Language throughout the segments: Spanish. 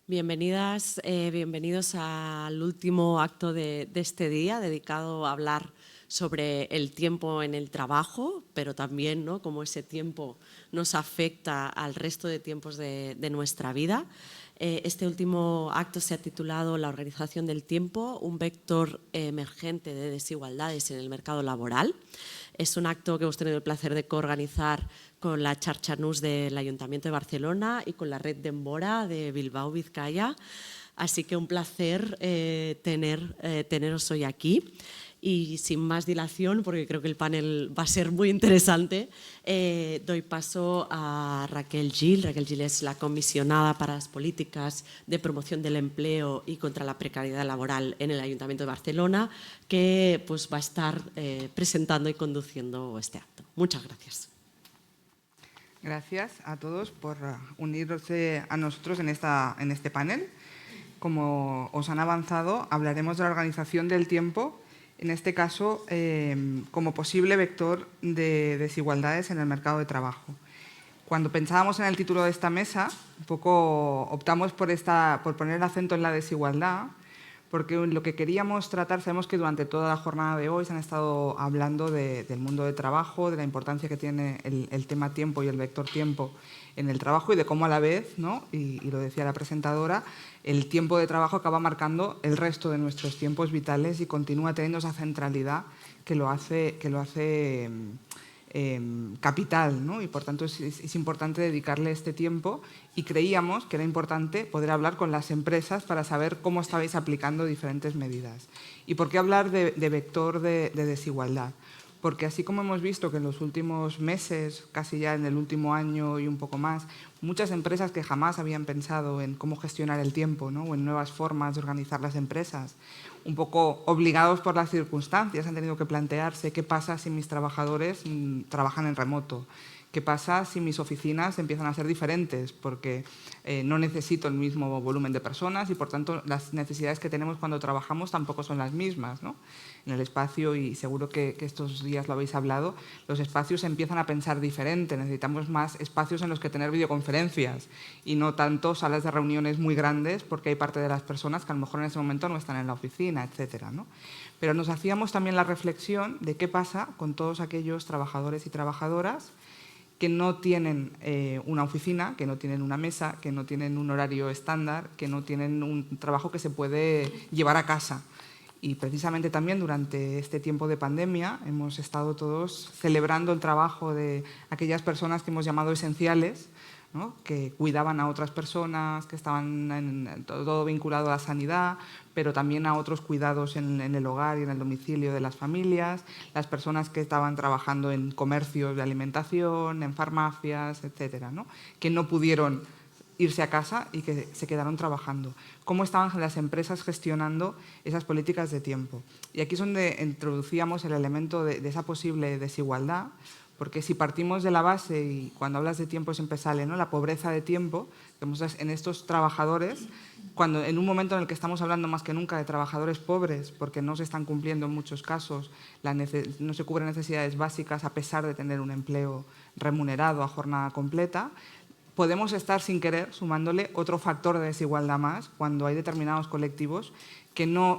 Bienvenidas, bienvenidos al último acto de este día dedicado a hablar sobre el tiempo en el trabajo, pero también, ¿no?, cómo ese tiempo nos afecta al resto de tiempos de nuestra vida. Este último acto se ha titulado La organización del tiempo, un vector emergente de desigualdades en el mercado laboral. Es un acto que hemos tenido el placer de coorganizar con la Xarxa Nus del Ayuntamiento de Barcelona y con la Red d'Embora de Bilbao, Vizcaya. Así que un placer teneros hoy aquí. Y sin más dilación, porque creo que el panel va a ser muy interesante, doy paso a Raquel Gil. Raquel Gil es la comisionada para las políticas de promoción del empleo y contra la precariedad laboral en el Ayuntamiento de Barcelona, que pues, va a estar presentando y conduciendo este acto. Muchas gracias. Gracias a todos por unirse a nosotros en este panel. Como os han avanzado, hablaremos de la organización del tiempo, en este caso como posible vector de desigualdades en el mercado de trabajo. Cuando pensábamos en el título de esta mesa, un poco optamos por poner el acento en la desigualdad, porque lo que queríamos tratar, sabemos que durante toda la jornada de hoy se han estado hablando del mundo de trabajo, de la importancia que tiene el tema tiempo y el vector tiempo en el trabajo y de cómo a la vez, ¿no?, y lo decía la presentadora, el tiempo de trabajo acaba marcando el resto de nuestros tiempos vitales y continúa teniendo esa centralidad que lo hace capital, ¿no? Y por tanto es importante dedicarle este tiempo, y creíamos que era importante poder hablar con las empresas para saber cómo estabais aplicando diferentes medidas. ¿Y por qué hablar de vector de desigualdad? Porque así como hemos visto que en los últimos meses, casi ya en el último año y un poco más, muchas empresas que jamás habían pensado en cómo gestionar el tiempo, ¿no?, o en nuevas formas de organizar las empresas, un poco obligados por las circunstancias, han tenido que plantearse qué pasa si mis trabajadores trabajan en remoto, qué pasa si mis oficinas empiezan a ser diferentes, porque no necesito el mismo volumen de personas y, por tanto, las necesidades que tenemos cuando trabajamos tampoco son las mismas, ¿no? En el espacio, y seguro que estos días lo habéis hablado, los espacios se empiezan a pensar diferente. Necesitamos más espacios en los que tener videoconferencias y no tanto salas de reuniones muy grandes, porque hay parte de las personas que a lo mejor en ese momento no están en la oficina, etcétera, ¿no? Pero nos hacíamos también la reflexión de qué pasa con todos aquellos trabajadores y trabajadoras que no tienen una oficina, que no tienen una mesa, que no tienen un horario estándar, que no tienen un trabajo que se puede llevar a casa. Y precisamente también durante este tiempo de pandemia hemos estado todos celebrando el trabajo de aquellas personas que hemos llamado esenciales, ¿no?, que cuidaban a otras personas, que estaban todo vinculado a la sanidad, pero también a otros cuidados en el hogar y en el domicilio de las familias, las personas que estaban trabajando en comercios de alimentación, en farmacias, etcétera, ¿no?, que no pudieron irse a casa y que se quedaron trabajando. ¿Cómo estaban las empresas gestionando esas políticas de tiempo? Y aquí es donde introducíamos el elemento de esa posible desigualdad, porque si partimos de la base, y cuando hablas de tiempo siempre sale, ¿no?, la pobreza de tiempo, en estos trabajadores, cuando en un momento en el que estamos hablando más que nunca de trabajadores pobres, porque no se están cumpliendo en muchos casos, no se cubren necesidades básicas a pesar de tener un empleo remunerado a jornada completa, podemos estar sin querer sumándole otro factor de desigualdad más cuando hay determinados colectivos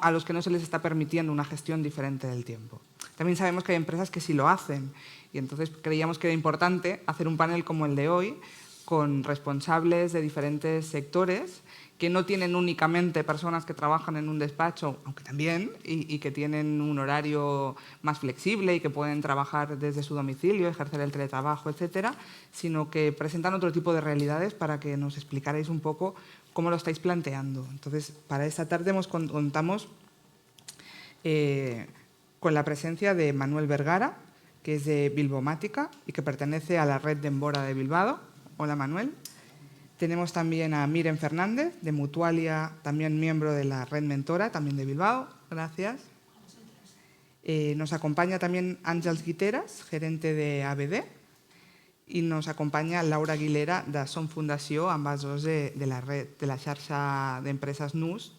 a los que no se les está permitiendo una gestión diferente del tiempo. También sabemos que hay empresas que sí lo hacen, y entonces creíamos que era importante hacer un panel como el de hoy con responsables de diferentes sectores que no tienen únicamente personas que trabajan en un despacho, aunque también, y que tienen un horario más flexible y que pueden trabajar desde su domicilio, ejercer el teletrabajo, etcétera, sino que presentan otro tipo de realidades para que nos explicarais un poco cómo lo estáis planteando. Entonces, para esta tarde contamos con la presencia de Manuel Vergara, que es de Bilbomática y que pertenece a la Red d'Embora de Bilbao. Hola, Manuel. Tenemos también a Miren Fernández, de Mutualia, también miembro de la Red Mentora, también de Bilbao. Gracias. Nos acompaña también Àngels Guiteras, gerente de ABD, y nos acompaña Laura Aguilera, de Som Fundació, ambas dos de la xarxa d'empreses NUST,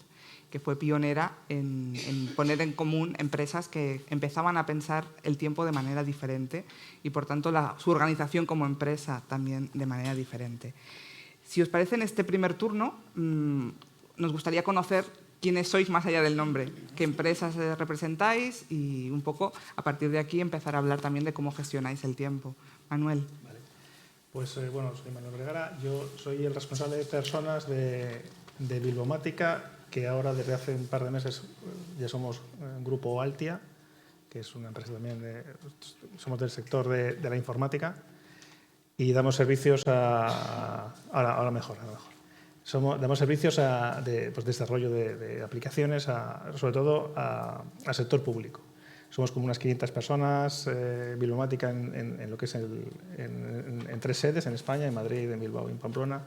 que fue pionera en poner en común empresas que empezaban a pensar el tiempo de manera diferente y, por tanto, su organización como empresa también de manera diferente. Si os parece, en este primer turno nos gustaría conocer quiénes sois más allá del nombre, qué empresas representáis y un poco a partir de aquí empezar a hablar también de cómo gestionáis el tiempo. Manuel. Vale. Pues bueno, soy Manuel Vergara, yo soy el responsable de personas de Bilbomática, que ahora desde hace un par de meses ya somos Grupo Altia, que es una empresa también, somos del sector de la informática y damos servicios ahora mejor. Damos servicios de desarrollo de aplicaciones, sobre todo al sector público. Somos como unas 500 personas, Bilbomática en lo que es en 3 sedes, en España, en Madrid, en Bilbao y en Pamplona.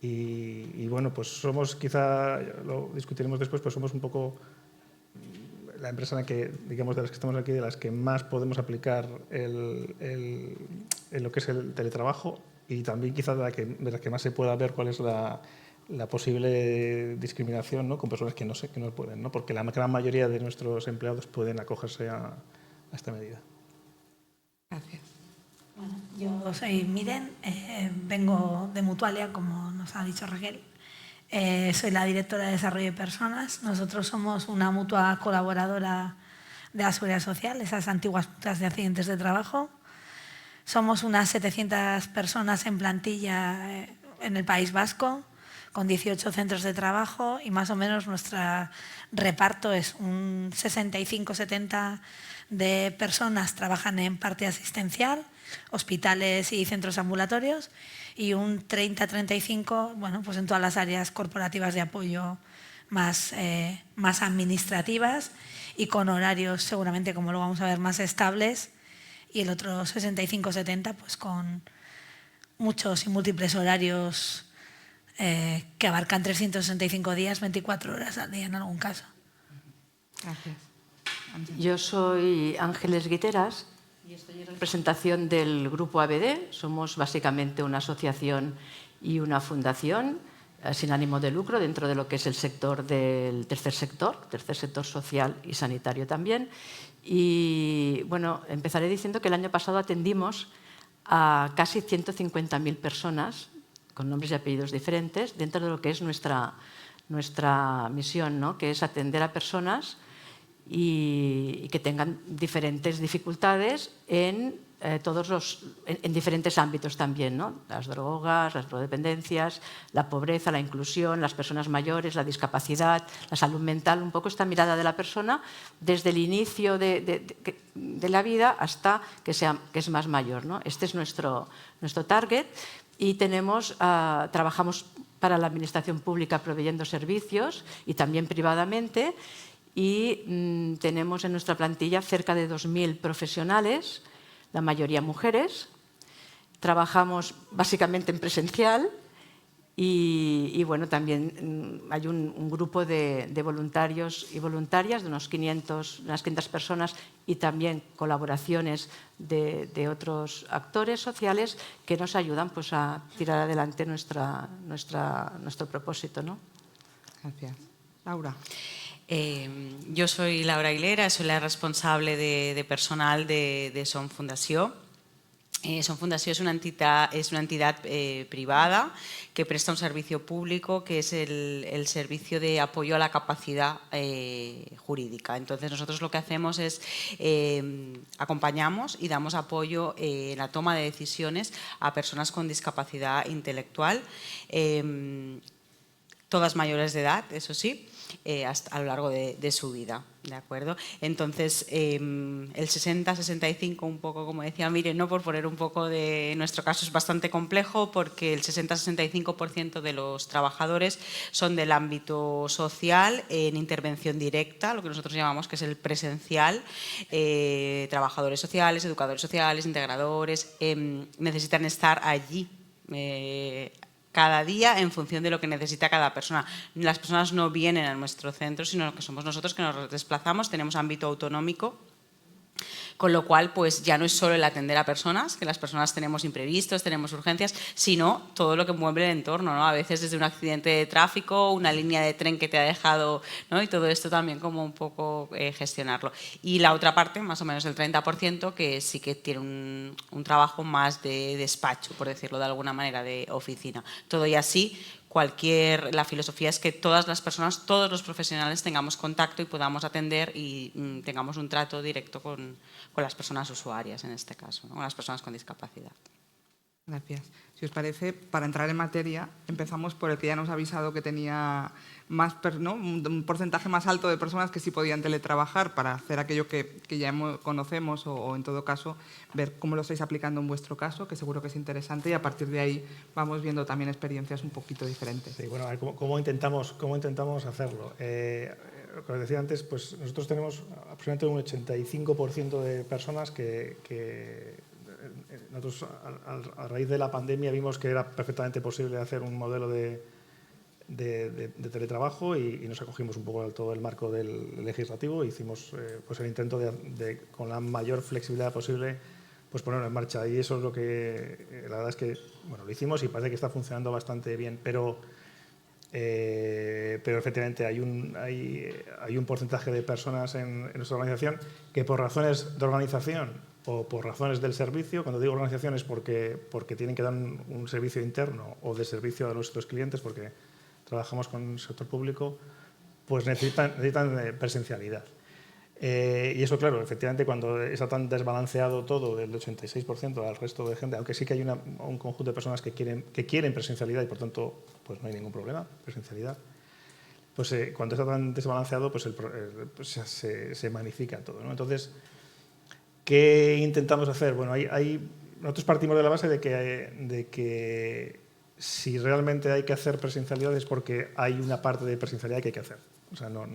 Y bueno, pues somos, quizá lo discutiremos después, pues somos un poco la empresa en la que, digamos, de las que estamos aquí, de las que más podemos aplicar lo que es el teletrabajo y también quizá de la que más se pueda ver cuál es la posible discriminación, ¿no?, con personas que no pueden, ¿no?, porque la gran mayoría de nuestros empleados pueden acogerse a esta medida. Gracias. Bueno, yo soy Miren, vengo de Mutualia, como nos ha dicho Raquel. Soy la directora de Desarrollo de Personas. Nosotros somos una mutua colaboradora de la Seguridad Social, esas antiguas mutuas de accidentes de trabajo. Somos unas 700 personas en plantilla en el País Vasco, con 18 centros de trabajo y más o menos nuestro reparto es un 65-70 de personas trabajan en parte asistencial, hospitales y centros ambulatorios y un 30-35, bueno, pues en todas las áreas corporativas de apoyo más administrativas y con horarios seguramente, como lo vamos a ver, más estables, y el otro 65-70 pues con muchos y múltiples horarios que abarcan 365 días, 24 horas al día en algún caso. Gracias. Yo soy Ángeles Guiteras y estoy en representación del Grupo ABD. Somos básicamente una asociación y una fundación sin ánimo de lucro dentro de lo que es el sector del tercer sector social y sanitario también. Y bueno, empezaré diciendo que el año pasado atendimos a casi 150.000 personas con nombres y apellidos diferentes dentro de lo que es nuestra misión, ¿no?, que es atender a personas y que tengan diferentes dificultades en diferentes ámbitos también, ¿no?, las drogas, las drogodependencias, la pobreza, la inclusión, las personas mayores, la discapacidad, la salud mental, un poco esta mirada de la persona desde el inicio de la vida hasta que es más mayor, ¿no? Este es nuestro target y trabajamos para la administración pública proveyendo servicios y también privadamente y tenemos en nuestra plantilla cerca de 2.000 profesionales, la mayoría mujeres. Trabajamos básicamente en presencial y bueno, también hay un grupo de voluntarios y voluntarias de unas 500 personas y también colaboraciones de otros actores sociales que nos ayudan pues, a tirar adelante nuestro propósito, ¿no? Gracias. Laura. Yo soy Laura Aguilera, soy la responsable de personal de Som Fundació. Som Fundació es una entidad privada que presta un servicio público que es el servicio de apoyo a la capacidad jurídica. Entonces nosotros lo que hacemos es acompañamos y damos apoyo en la toma de decisiones a personas con discapacidad intelectual, todas mayores de edad, eso sí, a lo largo de su vida, ¿de acuerdo? Entonces, el 60-65, un poco como decía Miren, ¿no?, por poner un poco de nuestro caso es bastante complejo porque el 60-65% de los trabajadores son del ámbito social en intervención directa, lo que nosotros llamamos que es el presencial, trabajadores sociales, educadores sociales, integradores, necesitan estar allí cada día en función de lo que necesita cada persona. Las personas no vienen a nuestro centro, sino que somos nosotros que nos desplazamos, tenemos ámbito autonómico, Con lo cual, pues ya no es solo el atender a personas, que las personas tenemos imprevistos, tenemos urgencias, sino todo lo que mueve el entorno, ¿no? A veces desde un accidente de tráfico, una línea de tren que te ha dejado, ¿no? Y todo esto también como un poco gestionarlo. Y la otra parte, más o menos el 30%, que sí que tiene un trabajo más de despacho, por decirlo de alguna manera, de oficina. Todo y así, la filosofía es que todas las personas, todos los profesionales tengamos contacto y podamos atender y tengamos un trato directo con las personas usuarias, en este caso, ¿no? Con las personas con discapacidad. Gracias. Si os parece, para entrar en materia, empezamos por el que ya nos ha avisado que tenía más, ¿no? un porcentaje más alto de personas que sí podían teletrabajar, para hacer aquello que ya conocemos o, en todo caso, ver cómo lo estáis aplicando en vuestro caso, que seguro que es interesante, y a partir de ahí vamos viendo también experiencias un poquito diferentes. Sí, bueno, a ver, ¿cómo intentamos hacerlo? Como decía antes, pues nosotros tenemos aproximadamente un 85% de personas que nosotros, a raíz de la pandemia, vimos que era perfectamente posible hacer un modelo de teletrabajo y nos acogimos un poco a todo el marco del legislativo e hicimos pues el intento de, con la mayor flexibilidad posible, pues ponerlo en marcha. Y eso es lo que, la verdad es que, bueno, lo hicimos y parece que está funcionando bastante bien, pero efectivamente hay un porcentaje de personas en nuestra organización que por razones de organización o por razones del servicio, cuando digo organización es porque tienen que dar un servicio interno o de servicio a nuestros clientes, porque trabajamos con el sector público, pues necesitan presencialidad. Y eso, claro, efectivamente, cuando está tan desbalanceado todo del 86% al resto de gente, aunque sí que hay un conjunto de personas que quieren presencialidad y, por tanto, pues no hay ningún problema, presencialidad, pues cuando está tan desbalanceado, pues, se magnifica todo, ¿no? Entonces, ¿qué intentamos hacer? Bueno, nosotros partimos de la base de que si realmente hay que hacer presencialidad es porque hay una parte de presencialidad que hay que hacer. O sea, no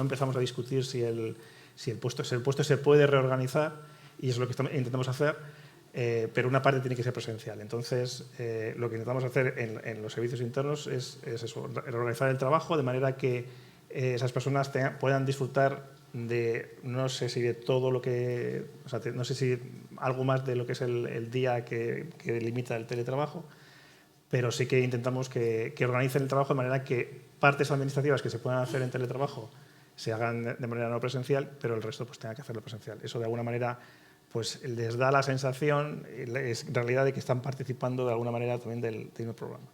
empezamos a discutir si el puesto se puede reorganizar, y es lo que intentamos hacer, pero una parte tiene que ser presencial. Entonces, lo que intentamos hacer en los servicios internos es eso, reorganizar el trabajo de manera que esas personas puedan disfrutar de, no sé si de todo lo que, o sea, no sé si algo más de lo que es el día que limita el teletrabajo, pero sí que intentamos que organicen el trabajo de manera que partes administrativas que se puedan hacer en teletrabajo se hagan de manera no presencial, pero el resto pues tenga que hacerlo presencial. Eso de alguna manera pues les da la sensación, en realidad, de que están participando de alguna manera también del programa.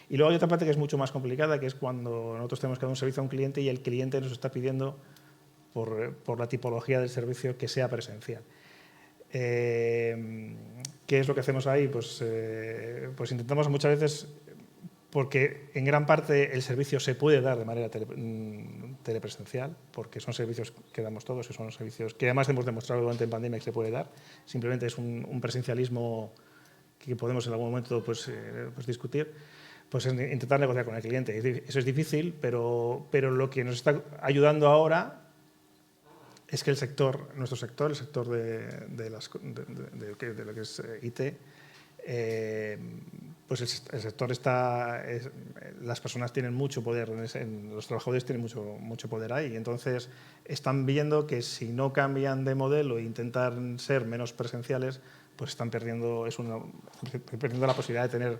Y luego hay otra parte que es mucho más complicada, que es cuando nosotros tenemos que dar un servicio a un cliente y el cliente nos está pidiendo por la tipología del servicio que sea presencial. ¿Qué es lo que hacemos ahí? Pues intentamos muchas veces, porque en gran parte el servicio se puede dar de manera telepresencial, porque son servicios que damos todos, que son servicios que además hemos demostrado durante la pandemia que se puede dar. Simplemente es un presencialismo que podemos en algún momento pues discutir. Pues intentar negociar con el cliente. Eso es difícil, pero lo que nos está ayudando ahora es que nuestro sector, el sector de lo que es IT, pues el sector las personas tienen mucho poder, los trabajadores tienen mucho poder ahí. Entonces, están viendo que si no cambian de modelo e intentan ser menos presenciales, pues están perdiendo la posibilidad de tener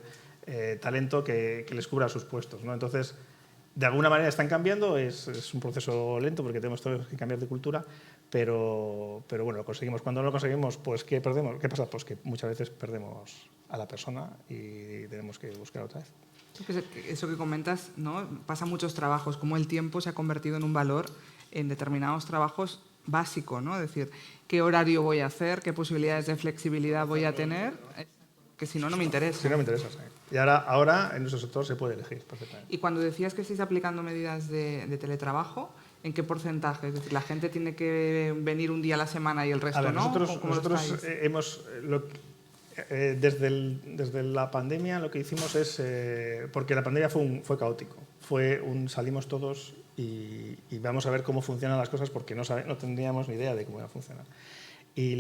talento que les cubra sus puestos, ¿no? Entonces, de alguna manera están cambiando, es un proceso lento porque tenemos todos que cambiar de cultura, pero bueno, lo conseguimos. Cuando no lo conseguimos, pues ¿qué perdemos? ¿Qué pasa? Pues que muchas veces perdemos a la persona y tenemos que buscar otra vez. Eso que comentas, ¿no? Pasa en muchos trabajos, como el tiempo se ha convertido en un valor en determinados trabajos básico, ¿no? Es decir, ¿qué horario voy a hacer? ¿Qué posibilidades de flexibilidad voy a tener? Que si no, no me interesa. Si no me interesa, sí. Y ahora en nuestro sector se puede elegir perfectamente. Y cuando decías que estáis aplicando medidas de teletrabajo, ¿en qué porcentaje? Es decir, ¿la gente tiene que venir un día a la semana y el resto no? Nosotros hemos... Desde la pandemia lo que hicimos es... porque la pandemia fue caótico. Salimos todos y vamos a ver cómo funcionan las cosas porque no tendríamos ni idea de cómo iba a funcionar. Y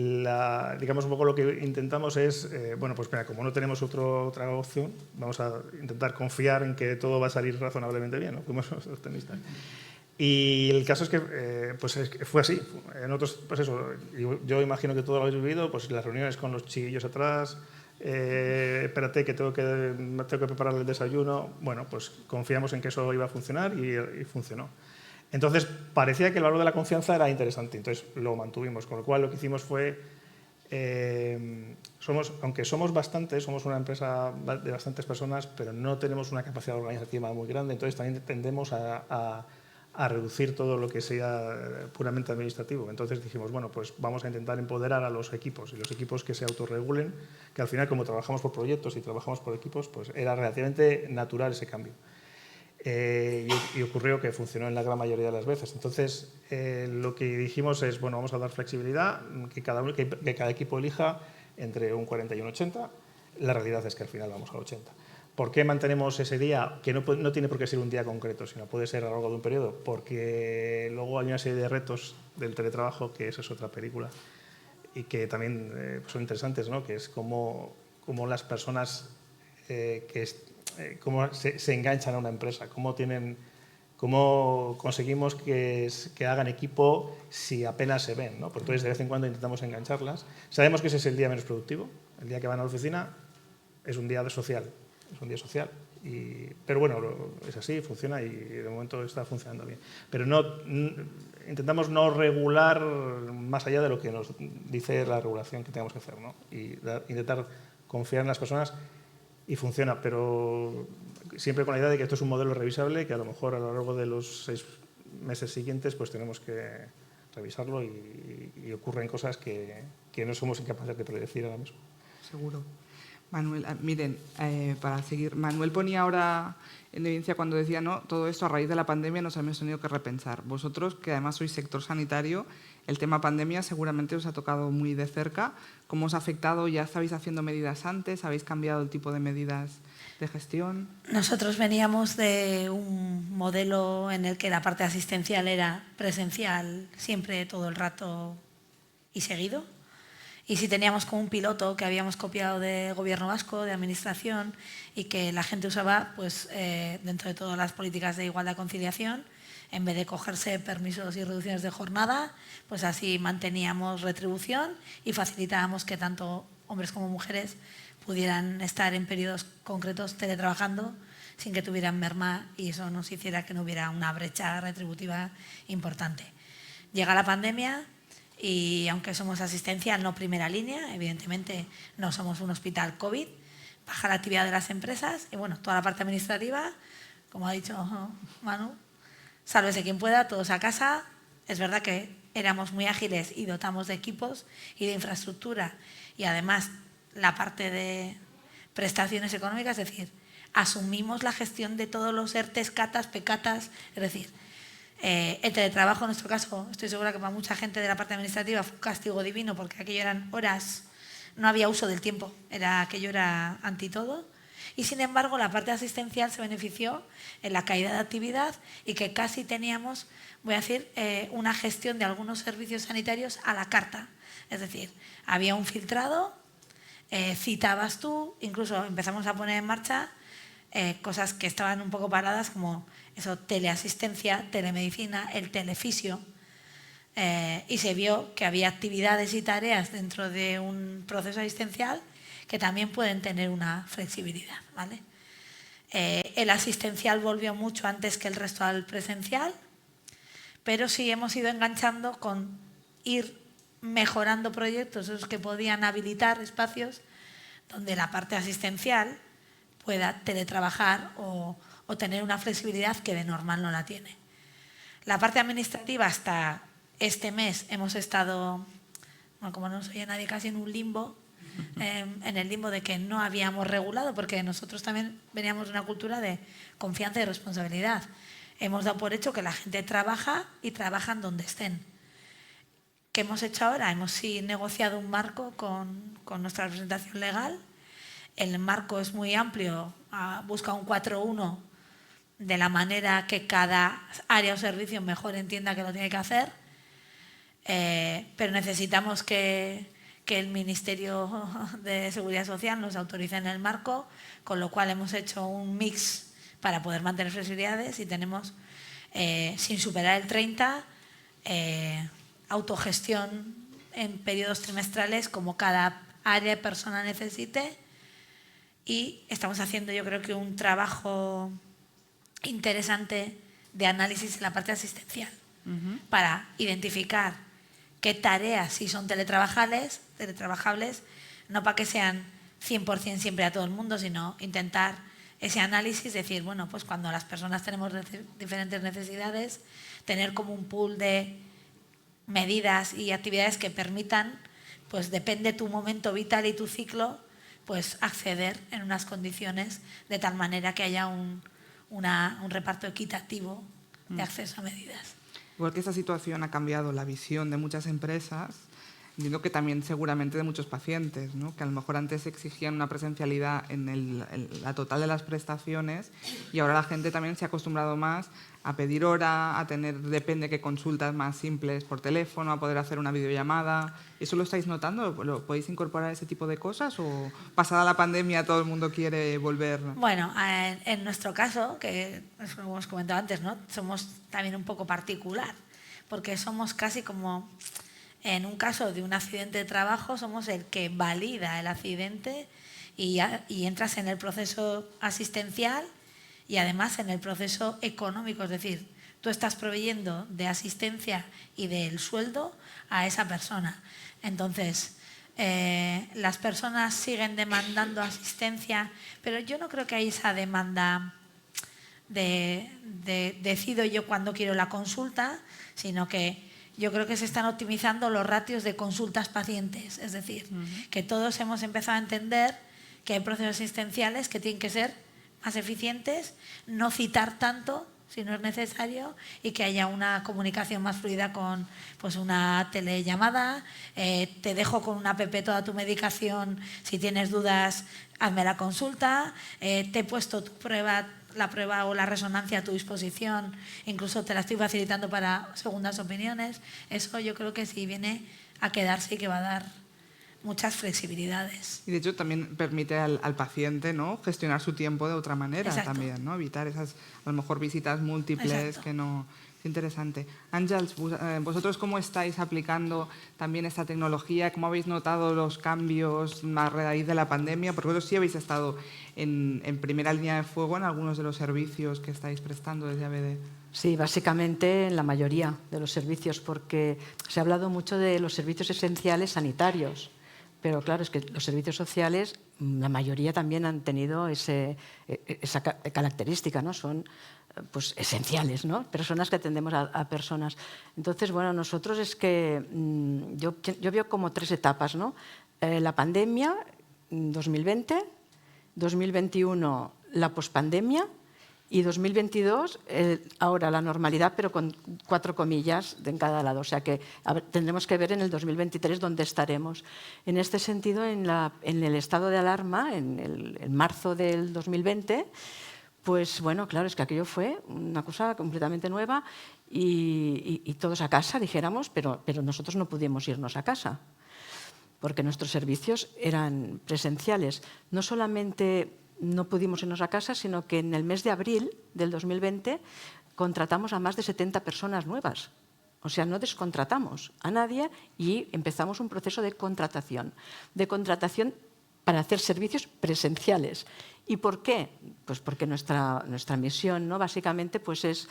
digamos un poco lo que intentamos es, bueno, pues mira, como no tenemos otra opción, vamos a intentar confiar en que todo va a salir razonablemente bien, ¿no? Como los tenistas. Y el caso es que fue así. Nosotros, pues eso, yo imagino que todo lo habéis vivido, pues las reuniones con los chiquillos atrás, espérate que tengo que preparar el desayuno. Bueno, pues confiamos en que eso iba a funcionar y funcionó. Entonces, parecía que el valor de la confianza era interesante, entonces lo mantuvimos, con lo cual lo que hicimos fue, aunque somos bastantes, somos una empresa de bastantes personas, pero no tenemos una capacidad organizativa muy grande, entonces también tendemos a reducir todo lo que sea puramente administrativo. Entonces dijimos, bueno, pues vamos a intentar empoderar a los equipos, y los equipos que se autorregulen, que al final, como trabajamos por proyectos y trabajamos por equipos, pues era relativamente natural ese cambio. Y ocurrió que funcionó en la gran mayoría de las veces. Entonces, lo que dijimos es, bueno, vamos a dar flexibilidad, que cada equipo elija entre un 40 y un 80. La realidad es que al final vamos al 80. ¿Por qué mantenemos ese día? Que no tiene por qué ser un día concreto, sino puede ser a lo largo de un periodo, porque luego hay una serie de retos del teletrabajo, que esa es otra película, y que también son interesantes, ¿no? Que es cómo las personas cómo se enganchan a una empresa, cómo conseguimos que hagan equipo si apenas se ven, ¿no? Porque entonces de vez en cuando intentamos engancharlas. Sabemos que ese es el día menos productivo, el día que van a la oficina es un día social, pero bueno, es así, funciona y de momento está funcionando bien. Pero intentamos no regular más allá de lo que nos dice la regulación que tenemos que hacer, ¿no? Y intentar confiar en las personas. Y funciona, pero siempre con la idea de que esto es un modelo revisable, que a lo mejor a lo largo de los 6 meses siguientes pues tenemos que revisarlo y ocurren cosas que no somos incapaces de predecir ahora mismo. Seguro. Manuel, miren, para seguir, Manuel ponía ahora en evidencia cuando decía, no, todo esto a raíz de la pandemia nos hemos tenido que repensar. Vosotros, que además sois sector sanitario, el tema pandemia seguramente os ha tocado muy de cerca. ¿Cómo os ha afectado? ¿Ya estabais haciendo medidas antes? ¿Habéis cambiado el tipo de medidas de gestión? Nosotros veníamos de un modelo en el que la parte asistencial era presencial siempre, todo el rato y seguido. Y si teníamos como un piloto que habíamos copiado de Gobierno vasco, de Administración, y que la gente usaba pues, dentro de todas las políticas de igualdad y conciliación, en vez de cogerse permisos y reducciones de jornada, pues así manteníamos retribución y facilitábamos que tanto hombres como mujeres pudieran estar en periodos concretos teletrabajando sin que tuvieran merma y eso nos hiciera que no hubiera una brecha retributiva importante. Llega la pandemia y aunque somos asistencial, no primera línea, evidentemente no somos un hospital COVID, baja la actividad de las empresas y bueno, toda la parte administrativa, como ha dicho Manu, sálvese quien pueda, todos a casa. Es verdad que éramos muy ágiles y dotamos de equipos y de infraestructura y además la parte de prestaciones económicas, es decir, asumimos la gestión de todos los ERTES, CATAs, PECATAs, es decir, el teletrabajo en nuestro caso, estoy segura que para mucha gente de la parte administrativa fue un castigo divino porque aquello eran horas, no había uso del tiempo, aquello era anti todo. Y sin embargo la parte asistencial se benefició en la caída de actividad y que casi teníamos, voy a decir, una gestión de algunos servicios sanitarios a la carta. Es decir, había un filtrado, citabas tú, incluso empezamos a poner en marcha cosas que estaban un poco paradas como eso, teleasistencia, telemedicina, el telefisio. Y se vio que había actividades y tareas dentro de un proceso asistencial que también pueden tener una flexibilidad, ¿vale? El asistencial volvió mucho antes que el resto al presencial, pero sí hemos ido enganchando con ir mejorando proyectos, esos que podían habilitar espacios donde la parte asistencial pueda teletrabajar o tener una flexibilidad que de normal no la tiene. La parte administrativa hasta este mes hemos estado, bueno, como no soy nadie, casi en un limbo, en el limbo de que no habíamos regulado, porque nosotros también veníamos de una cultura de confianza y responsabilidad. Hemos dado por hecho que la gente trabaja y trabajan donde estén. ¿Qué hemos hecho ahora? Hemos sí negociado un marco con nuestra representación legal. El marco es muy amplio, busca un 4-1 de la manera que cada área o servicio mejor entienda que lo tiene que hacer, pero necesitamos que el Ministerio de Seguridad Social nos autorice en el marco, con lo cual hemos hecho un mix para poder mantener flexibilidades y tenemos sin superar el 30, autogestión en periodos trimestrales como cada área de persona necesite, y estamos haciendo, yo creo que, un trabajo interesante de análisis en la parte asistencial para identificar qué tareas sí son teletrabajables, no para que sean 100% siempre a todo el mundo, sino intentar ese análisis, decir, bueno, pues cuando las personas tenemos diferentes necesidades, tener como un pool de medidas y actividades que permitan, pues depende tu momento vital y tu ciclo, pues acceder en unas condiciones de tal manera que haya un reparto equitativo de acceso a medidas. Igual que esta situación ha cambiado la visión de muchas empresas, entiendo que también seguramente de muchos pacientes, ¿no? Que a lo mejor antes exigían una presencialidad en la total de las prestaciones, y ahora la gente también se ha acostumbrado más a pedir hora, a tener, depende qué, consultas más simples por teléfono, a poder hacer una videollamada. ¿Eso lo estáis notando? ¿Lo podéis incorporar ese tipo de cosas, o pasada la pandemia todo el mundo quiere volver? Bueno, en nuestro caso, que eso lo hemos comentado antes, ¿no? Somos también un poco particular, porque somos casi como, en un caso de un accidente de trabajo, somos el que valida el accidente y entras en el proceso asistencial y además en el proceso económico, es decir, tú estás proveyendo de asistencia y del sueldo a esa persona. Entonces, las personas siguen demandando asistencia, pero yo no creo que hay esa demanda de decido yo cuándo quiero la consulta, sino que yo creo que se están optimizando los ratios de consultas pacientes. Es decir, que todos hemos empezado a entender que hay procesos asistenciales que tienen que ser más eficientes, no citar tanto si no es necesario, y que haya una comunicación más fluida con, pues, una telellamada. Te dejo con una app toda tu medicación, si tienes dudas hazme la consulta, te he puesto la prueba o la resonancia a tu disposición, incluso te la estoy facilitando para segundas opiniones. Eso yo creo que sí viene a quedarse y que va a dar muchas flexibilidades. Y de hecho también permite al paciente, ¿no?, gestionar su tiempo de otra manera. Exacto. También, ¿no?, evitar esas, a lo mejor, visitas múltiples. Exacto. Que no... Es interesante. Àngels, ¿vosotros cómo estáis aplicando también esta tecnología? ¿Cómo habéis notado los cambios a raíz de la pandemia? Porque vosotros sí habéis estado en primera línea de fuego en algunos de los servicios que estáis prestando desde ABD. Sí, básicamente en la mayoría de los servicios, porque se ha hablado mucho de los servicios esenciales sanitarios, pero claro, es que los servicios sociales, la mayoría también han tenido esa característica, ¿no? Son, pues, esenciales, ¿no? Personas que atendemos a personas. Entonces, bueno, nosotros es que yo veo como tres etapas, ¿no? La pandemia, 2020, 2021 la pospandemia, y 2022, ahora la normalidad, pero con 4 comillas en cada lado. O sea que tendremos que ver en el 2023 dónde estaremos. En este sentido, en el estado de alarma, en marzo del 2020, pues bueno, claro, es que aquello fue una cosa completamente nueva y todos a casa, dijéramos, pero nosotros no pudimos irnos a casa, porque nuestros servicios eran presenciales. No solamente no pudimos irnos a casa, sino que en el mes de abril del 2020 contratamos a más de 70 personas nuevas. O sea, no descontratamos a nadie y empezamos un proceso de contratación para hacer servicios presenciales. ¿Y por qué? Pues porque nuestra misión, ¿no?, básicamente, pues es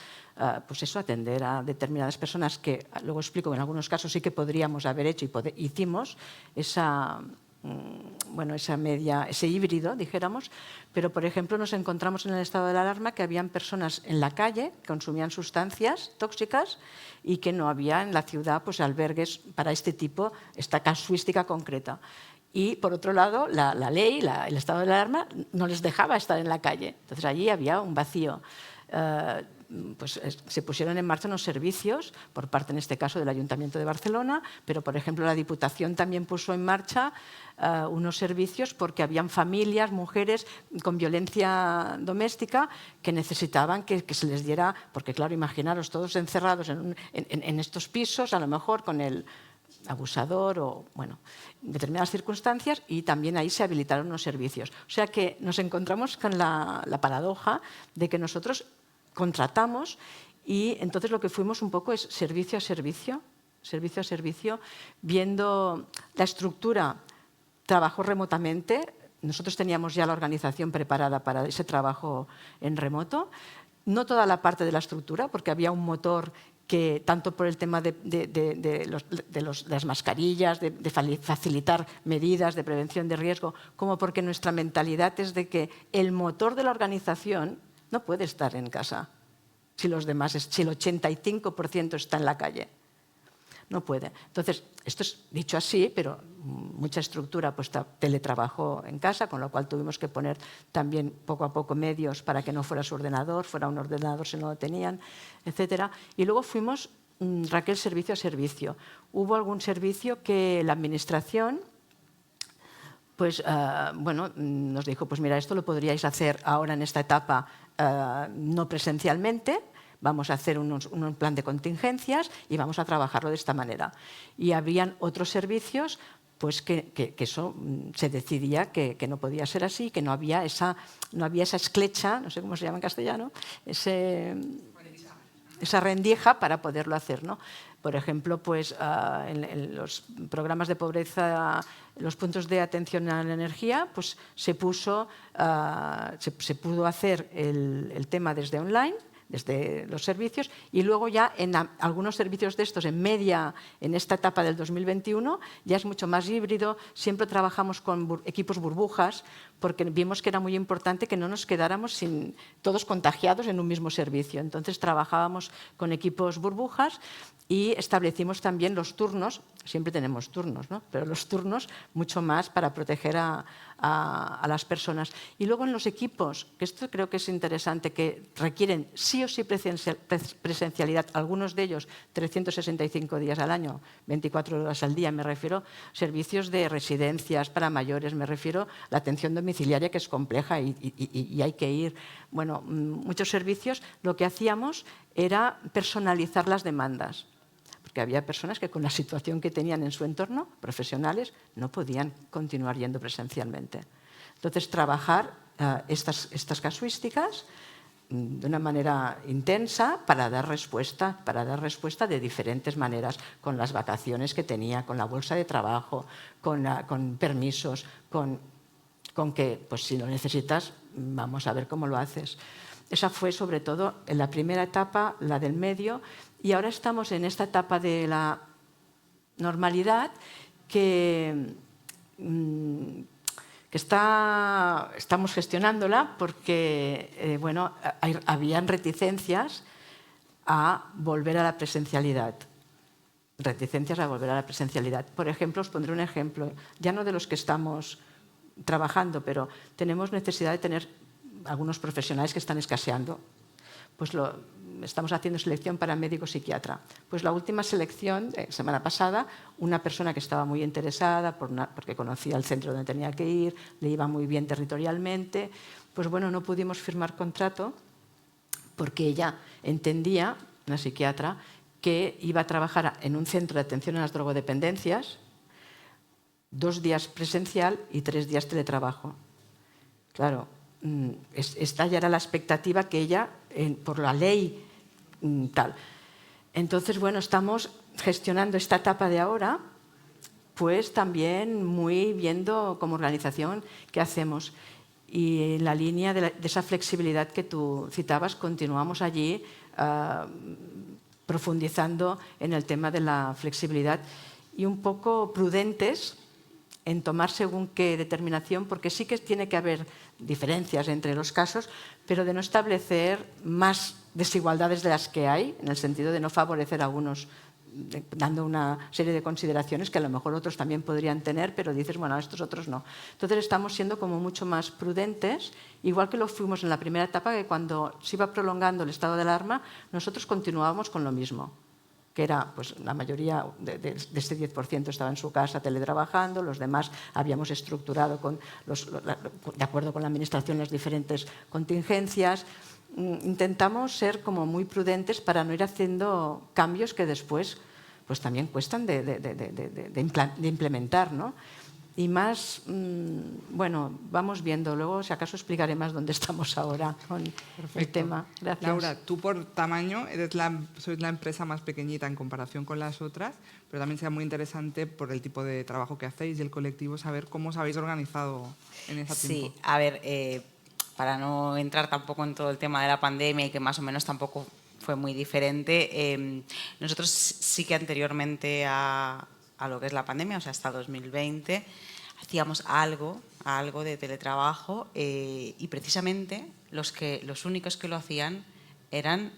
pues eso, atender a determinadas personas que, luego explico, en algunos casos sí que podríamos haber hecho y hicimos ese híbrido, dijéramos, pero, por ejemplo, nos encontramos en el estado de alarma que habían personas en la calle que consumían sustancias tóxicas y que no había en la ciudad, pues, albergues para esta casuística concreta. Y, por otro lado, la ley, el estado de alarma, no les dejaba estar en la calle. Entonces, allí había un vacío. Pues se pusieron en marcha unos servicios por parte, en este caso, del Ayuntamiento de Barcelona, pero, por ejemplo, la Diputación también puso en marcha unos servicios porque habían familias, mujeres con violencia doméstica que necesitaban que se les diera, porque, claro, imaginaros todos encerrados en estos pisos, a lo mejor con el abusador o, bueno, determinadas circunstancias, y también ahí se habilitaron unos servicios. O sea que nos encontramos con la paradoja de que nosotros contratamos Y entonces lo que fuimos un poco es servicio a servicio, viendo la estructura. Trabajó remotamente. Nosotros teníamos ya la organización preparada para ese trabajo en remoto. No toda la parte de la estructura, porque había un motor que, tanto por el tema de las mascarillas, de facilitar medidas de prevención de riesgo, como porque nuestra mentalidad es de que el motor de la organización no puede estar en casa si el 85% está en la calle. No puede. Entonces, esto es dicho así, pero mucha estructura pues teletrabajó en casa, con lo cual tuvimos que poner también poco a poco medios para que no fuera su ordenador, fuera un ordenador si no lo tenían, etc. Y luego fuimos, Raquel, servicio a servicio. Hubo algún servicio que la administración pues, nos dijo, pues mira, esto lo podríais hacer ahora en esta etapa no presencialmente. Vamos a hacer un plan de contingencias y vamos a trabajarlo de esta manera. Y habían otros servicios pues que eso se decidía que no podía ser así, que no había esa esclecha, no sé cómo se llama en castellano, esa rendija para poderlo hacer, ¿no? Por ejemplo, pues, en los programas de pobreza, los puntos de atención a la energía, pues, se pudo hacer el tema desde online, desde los servicios, y luego ya en algunos servicios de estos en esta etapa del 2021 ya es mucho más híbrido. Siempre trabajamos con equipos burbujas porque vimos que era muy importante que no nos quedáramos todos contagiados en un mismo servicio. Entonces trabajábamos con equipos burbujas y establecimos también los turnos. Siempre tenemos turnos, ¿no? Pero los turnos mucho más para proteger a las personas. Y luego en los equipos, que esto creo que es interesante, que requieren sí o sí presencialidad, algunos de ellos 365 días al año, 24 horas al día, me refiero, servicios de residencias para mayores, me refiero a la atención domiciliaria, que es compleja y hay que ir. Bueno, muchos servicios, lo que hacíamos era personalizar las demandas. Porque había personas que con la situación que tenían en su entorno, profesionales, no podían continuar yendo presencialmente. Entonces, trabajar estas casuísticas de una manera intensa para dar respuesta de diferentes maneras, con las vacaciones que tenía, con la bolsa de trabajo, con permisos, con que, pues si lo necesitas, vamos a ver cómo lo haces. Esa fue, sobre todo, en la primera etapa, la del medio, y ahora estamos en esta etapa de la normalidad que estamos gestionándola porque habían reticencias a volver a la presencialidad. Por ejemplo, os pondré un ejemplo, ya no de los que estamos trabajando, pero tenemos necesidad de tener algunos profesionales que están escaseando. Pues estamos haciendo selección para médico psiquiatra. Pues la última selección, semana pasada, una persona que estaba muy interesada porque conocía el centro donde tenía que ir, le iba muy bien territorialmente, pues bueno, no pudimos firmar contrato porque ella entendía, una psiquiatra, que iba a trabajar en un centro de atención a las drogodependencias, 2 días presencial y 3 días teletrabajo. Claro, esta ya era la expectativa que ella, por la ley, tal. Entonces, bueno, estamos gestionando esta etapa de ahora, pues también muy viendo como organización qué hacemos. Y en la línea de esa flexibilidad que tú citabas, continuamos allí profundizando en el tema de la flexibilidad y un poco prudentes en tomar según qué determinación, porque sí que tiene que haber diferencias entre los casos, pero de no establecer más desigualdades de las que hay, en el sentido de no favorecer a unos dando una serie de consideraciones que a lo mejor otros también podrían tener, pero dices, bueno, a estos otros no. Entonces estamos siendo como mucho más prudentes, igual que lo fuimos en la primera etapa, que cuando se iba prolongando el estado de alarma, nosotros continuábamos con lo mismo, que era, pues la mayoría de este 10% estaba en su casa teletrabajando, los demás habíamos estructurado de acuerdo con la administración las diferentes contingencias. Intentamos ser como muy prudentes para no ir haciendo cambios que después pues también cuestan de implementar, ¿no? y más, bueno, vamos viendo. Luego, si acaso, explicaré más dónde estamos ahora con el tema. Gracias. Laura, tú por tamaño sois la empresa más pequeñita en comparación con las otras, pero también será muy interesante por el tipo de trabajo que hacéis y el colectivo saber cómo os habéis organizado en ese tiempo. Sí, a ver, para no entrar tampoco en todo el tema de la pandemia y que más o menos tampoco fue muy diferente, nosotros sí que anteriormente a lo que es la pandemia, o sea, hasta 2020, hacíamos algo de teletrabajo y precisamente los únicos que lo hacían eran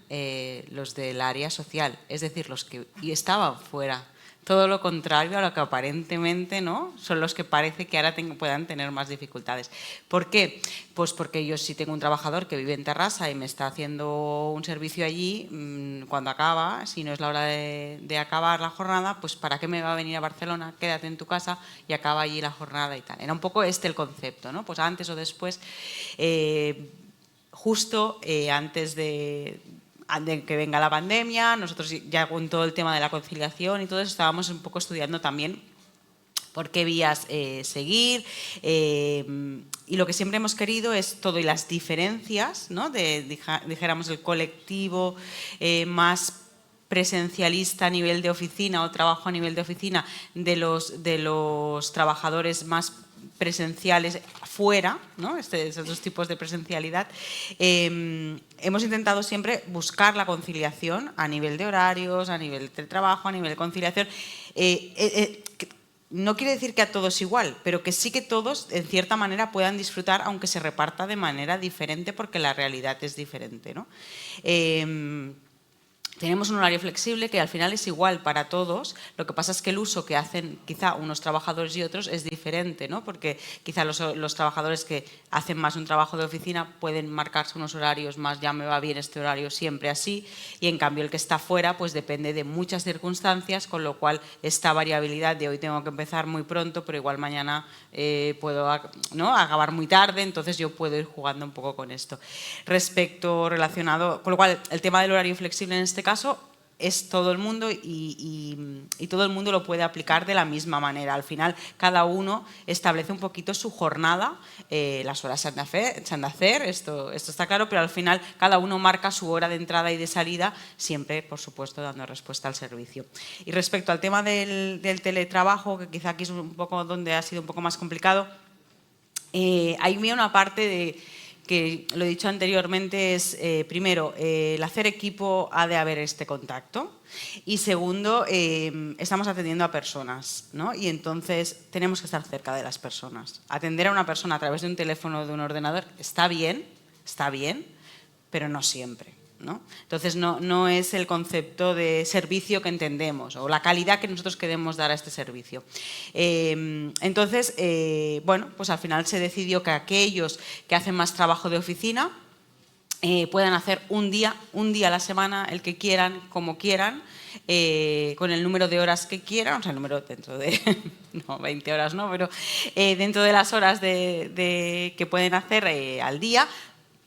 los del área social, es decir, los que estaban fuera. Todo lo contrario a lo que aparentemente, ¿no?, son los que parece que ahora puedan tener más dificultades. ¿Por qué? Pues porque yo si tengo un trabajador que vive en Terrassa y me está haciendo un servicio allí, cuando acaba, si no es la hora de acabar la jornada, pues ¿para qué me va a venir a Barcelona? Quédate en tu casa y acaba allí la jornada y tal. Era un poco el concepto, ¿no? Pues antes o después, justo antes de que venga la pandemia, nosotros ya con todo el tema de la conciliación y todo eso estábamos un poco estudiando también por qué vías seguir y lo que siempre hemos querido es todo y las diferencias, ¿no?, dijéramos el colectivo más presencialista a nivel de oficina o trabajo a nivel de oficina de los trabajadores más presenciales fuera, ¿no?, esos dos tipos de presencialidad. Hemos intentado siempre buscar la conciliación a nivel de horarios, a nivel de trabajo, a nivel de conciliación. No quiere decir que a todos igual, pero que sí que todos, en cierta manera, puedan disfrutar, aunque se reparta de manera diferente, porque la realidad es diferente, ¿no? Tenemos un horario flexible que al final es igual para todos, lo que pasa es que el uso que hacen quizá unos trabajadores y otros es diferente, ¿no? Porque quizá los trabajadores que hacen más un trabajo de oficina pueden marcarse unos horarios más, ya me va bien este horario siempre así, y en cambio el que está fuera pues depende de muchas circunstancias, con lo cual esta variabilidad de hoy tengo que empezar muy pronto, pero igual mañana puedo, ¿no?, acabar muy tarde, entonces yo puedo ir jugando un poco con esto. Relacionado, con lo cual el tema del horario flexible en este caso es todo el mundo y todo el mundo lo puede aplicar de la misma manera. Al final cada uno establece un poquito su jornada, las horas se han de hacer, esto está claro, pero al final cada uno marca su hora de entrada y de salida, siempre por supuesto dando respuesta al servicio. Y respecto al tema del teletrabajo, que quizá aquí es un poco donde ha sido un poco más complicado, hay una parte de que lo he dicho anteriormente, es primero, el hacer equipo ha de haber este contacto y segundo, estamos atendiendo a personas, ¿no? Y entonces tenemos que estar cerca de las personas. Atender a una persona a través de un teléfono o de un ordenador está bien, pero no siempre, ¿no? Entonces no es el concepto de servicio que entendemos o la calidad que nosotros queremos dar a este servicio. Entonces, bueno, pues al final se decidió que aquellos que hacen más trabajo de oficina puedan hacer un día a la semana, el que quieran, como quieran, con el número de horas que quieran, o sea, el número dentro de, no, 20 horas no, pero dentro de las horas que pueden hacer al día,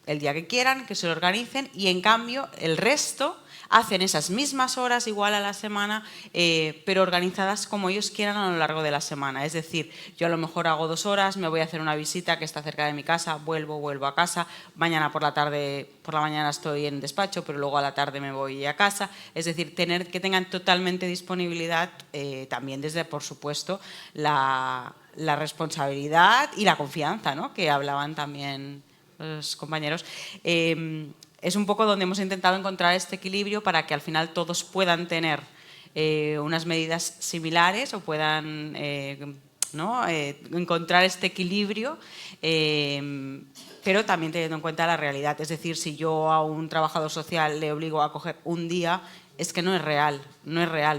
el día que quieran, que se lo organicen y en cambio el resto hacen esas mismas horas igual a la semana, pero organizadas como ellos quieran a lo largo de la semana. Es decir, yo a lo mejor hago 2 horas, me voy a hacer una visita que está cerca de mi casa, vuelvo a casa, mañana por la mañana estoy en despacho, pero luego a la tarde me voy a casa. Es decir, que tengan totalmente disponibilidad, también desde, por supuesto, la responsabilidad y la confianza, ¿no?, que hablaban también los compañeros, es un poco donde hemos intentado encontrar este equilibrio para que al final todos puedan tener unas medidas similares o puedan encontrar este equilibrio, pero también teniendo en cuenta la realidad. Es decir, si yo a un trabajador social le obligo a coger un día, es que no es real,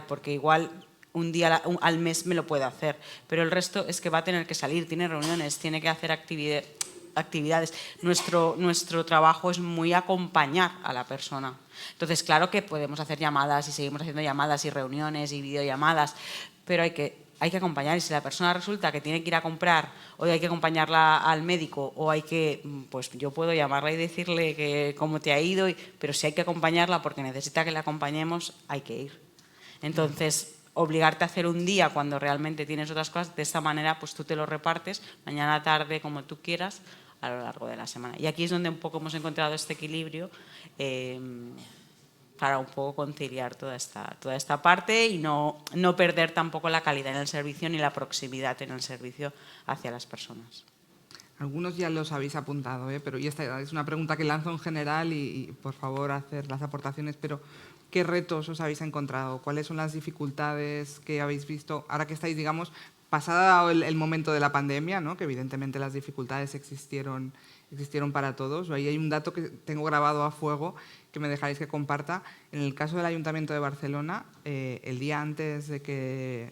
porque igual un día al mes me lo puede hacer, pero el resto es que va a tener que salir, tiene reuniones, tiene que hacer actividades. Nuestro trabajo es muy acompañar a la persona. Entonces, claro que podemos hacer llamadas y seguimos haciendo llamadas y reuniones y videollamadas, pero hay que acompañar. Y si la persona resulta que tiene que ir a comprar o hay que acompañarla al médico o pues yo puedo llamarla y decirle que cómo te ha ido, pero si hay que acompañarla porque necesita que la acompañemos, hay que ir. Entonces, obligarte a hacer un día cuando realmente tienes otras cosas, de esta manera pues tú te lo repartes mañana, tarde, como tú quieras, a lo largo de la semana. Y aquí es donde un poco hemos encontrado este equilibrio para un poco conciliar toda esta parte y no perder tampoco la calidad en el servicio ni la proximidad en el servicio hacia las personas. Algunos ya los habéis apuntado, pero y esta es una pregunta que lanzo en general y por favor hacer las aportaciones, pero ¿qué retos os habéis encontrado? ¿Cuáles son las dificultades que habéis visto ahora que estáis, digamos, pasado el momento de la pandemia, ¿no? Que evidentemente las dificultades existieron para todos? Ahí hay un dato que tengo grabado a fuego que me dejáis que comparta. En el caso del Ayuntamiento de Barcelona, el día antes de que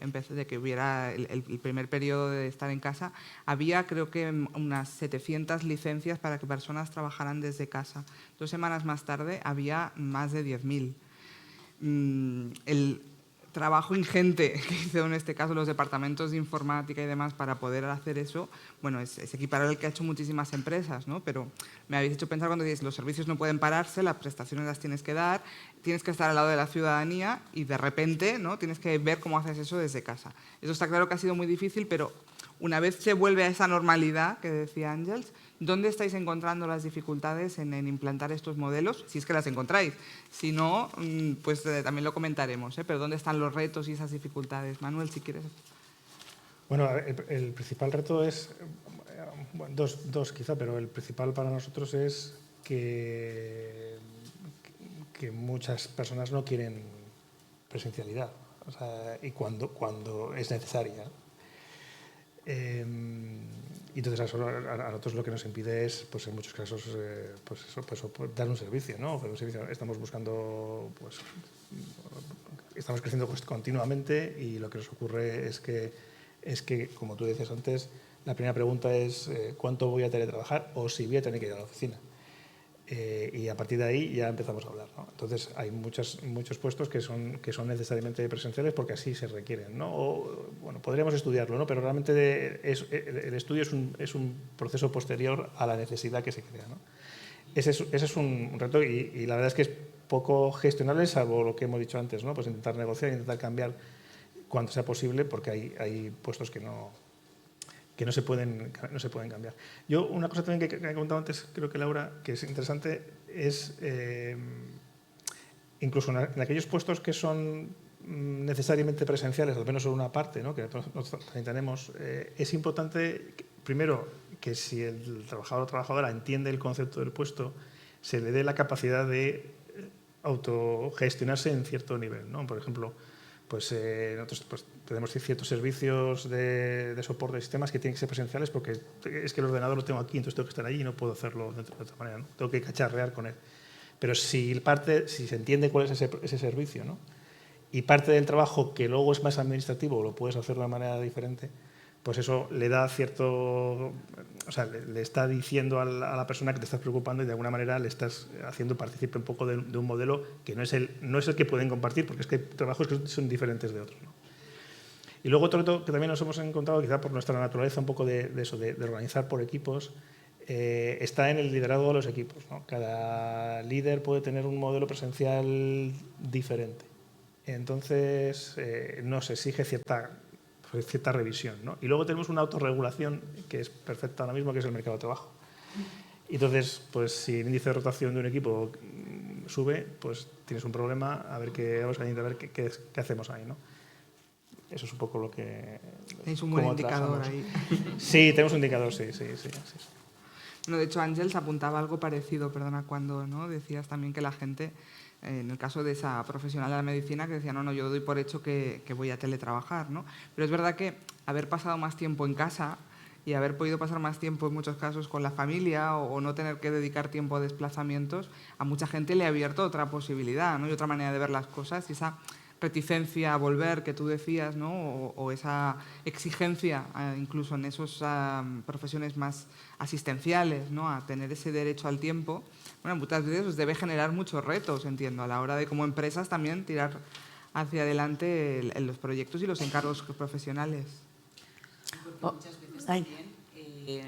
hubiera el primer periodo de estar en casa, había creo que unas 700 licencias para que personas trabajaran desde casa. 2 semanas más tarde había más de 10.000. El trabajo ingente que hizo en este caso los departamentos de informática y demás para poder hacer eso, bueno, es equiparable al que ha hecho muchísimas empresas, ¿no? Pero me habéis hecho pensar cuando dices los servicios no pueden pararse, las prestaciones las tienes que dar, tienes que estar al lado de la ciudadanía y de repente, ¿no? Tienes que ver cómo haces eso desde casa. Eso está claro que ha sido muy difícil, pero una vez se vuelve a esa normalidad que decía Ángels, ¿dónde estáis encontrando las dificultades en implantar estos modelos? Si es que las encontráis. Si no, pues también lo comentaremos, pero ¿dónde están los retos y esas dificultades? Manuel, si quieres. Bueno, el principal reto es, bueno, dos quizá, pero el principal para nosotros es que muchas personas no quieren presencialidad, o sea, y cuando es necesaria. Y entonces a nosotros lo que nos impide es, pues en muchos casos, dar un servicio, ¿no? Estamos buscando, pues, estamos creciendo continuamente y lo que nos ocurre es que, como tú decías antes, la primera pregunta es ¿cuánto voy a teletrabajar o si voy a tener que ir a la oficina? Y a partir de ahí ya empezamos a hablar, ¿no? Entonces hay muchos puestos que son necesariamente presenciales porque así se requieren, ¿no? O, bueno, podríamos estudiarlo, ¿no? Pero realmente el estudio es un proceso posterior a la necesidad que se crea, ¿no? Ese es un reto y la verdad es que es poco gestionable, salvo lo que hemos dicho antes, ¿no? Pues intentar negociar, intentar cambiar cuanto sea posible porque hay puestos que no se pueden cambiar. Yo, una cosa también que he comentado antes, creo que Laura, que es interesante, es incluso en aquellos puestos que son necesariamente presenciales, al menos en una parte, ¿no? Que nosotros también tenemos, es importante, primero, que si el trabajador o trabajadora entiende el concepto del puesto, se le dé la capacidad de autogestionarse en cierto nivel, ¿no? Por ejemplo, pues nosotros pues, tenemos ciertos servicios de soporte de sistemas que tienen que ser presenciales porque es que el ordenador lo tengo aquí, entonces tengo que estar allí y no puedo hacerlo de otra manera, ¿no? Tengo que cacharrear con él. Pero si se entiende cuál es ese servicio, ¿no? Y parte del trabajo que luego es más administrativo lo puedes hacer de una manera diferente, pues eso le da cierto... O sea, le está diciendo a la persona que te estás preocupando y de alguna manera le estás haciendo partícipe un poco de un modelo que no es el que pueden compartir, porque es que hay trabajos que son diferentes de otros, ¿no? Y luego otro reto que también nos hemos encontrado, quizá por nuestra naturaleza un poco de eso, de organizar por equipos, está en el liderazgo de los equipos, ¿no? Cada líder puede tener un modelo presencial diferente. Entonces, nos exige cierta revisión, ¿no? Y luego tenemos una autorregulación que es perfecta ahora mismo, que es el mercado de trabajo. Y entonces, pues si el índice de rotación de un equipo sube, pues tienes un problema, a ver qué hacemos ahí, ¿no? Eso es un poco lo que... Tenéis un buen indicador ahí. Sí, tenemos un indicador, sí. Bueno, de hecho, Ángels apuntaba algo parecido, perdona, cuando, ¿no? Decías también que la gente, en el caso de esa profesional de la medicina, que decía, no, yo doy por hecho que voy a teletrabajar, ¿no? Pero es verdad que haber pasado más tiempo en casa y haber podido pasar más tiempo en muchos casos con la familia o no tener que dedicar tiempo a desplazamientos, a mucha gente le ha abierto otra posibilidad, ¿no? Y otra manera de ver las cosas y esa reticencia a volver que tú decías, ¿no? O esa exigencia incluso en esas profesiones más asistenciales, ¿no? A tener ese derecho al tiempo, bueno, muchas veces os debe generar muchos retos, entiendo, a la hora de como empresas también tirar hacia adelante los proyectos y los encargos profesionales. Porque muchas veces también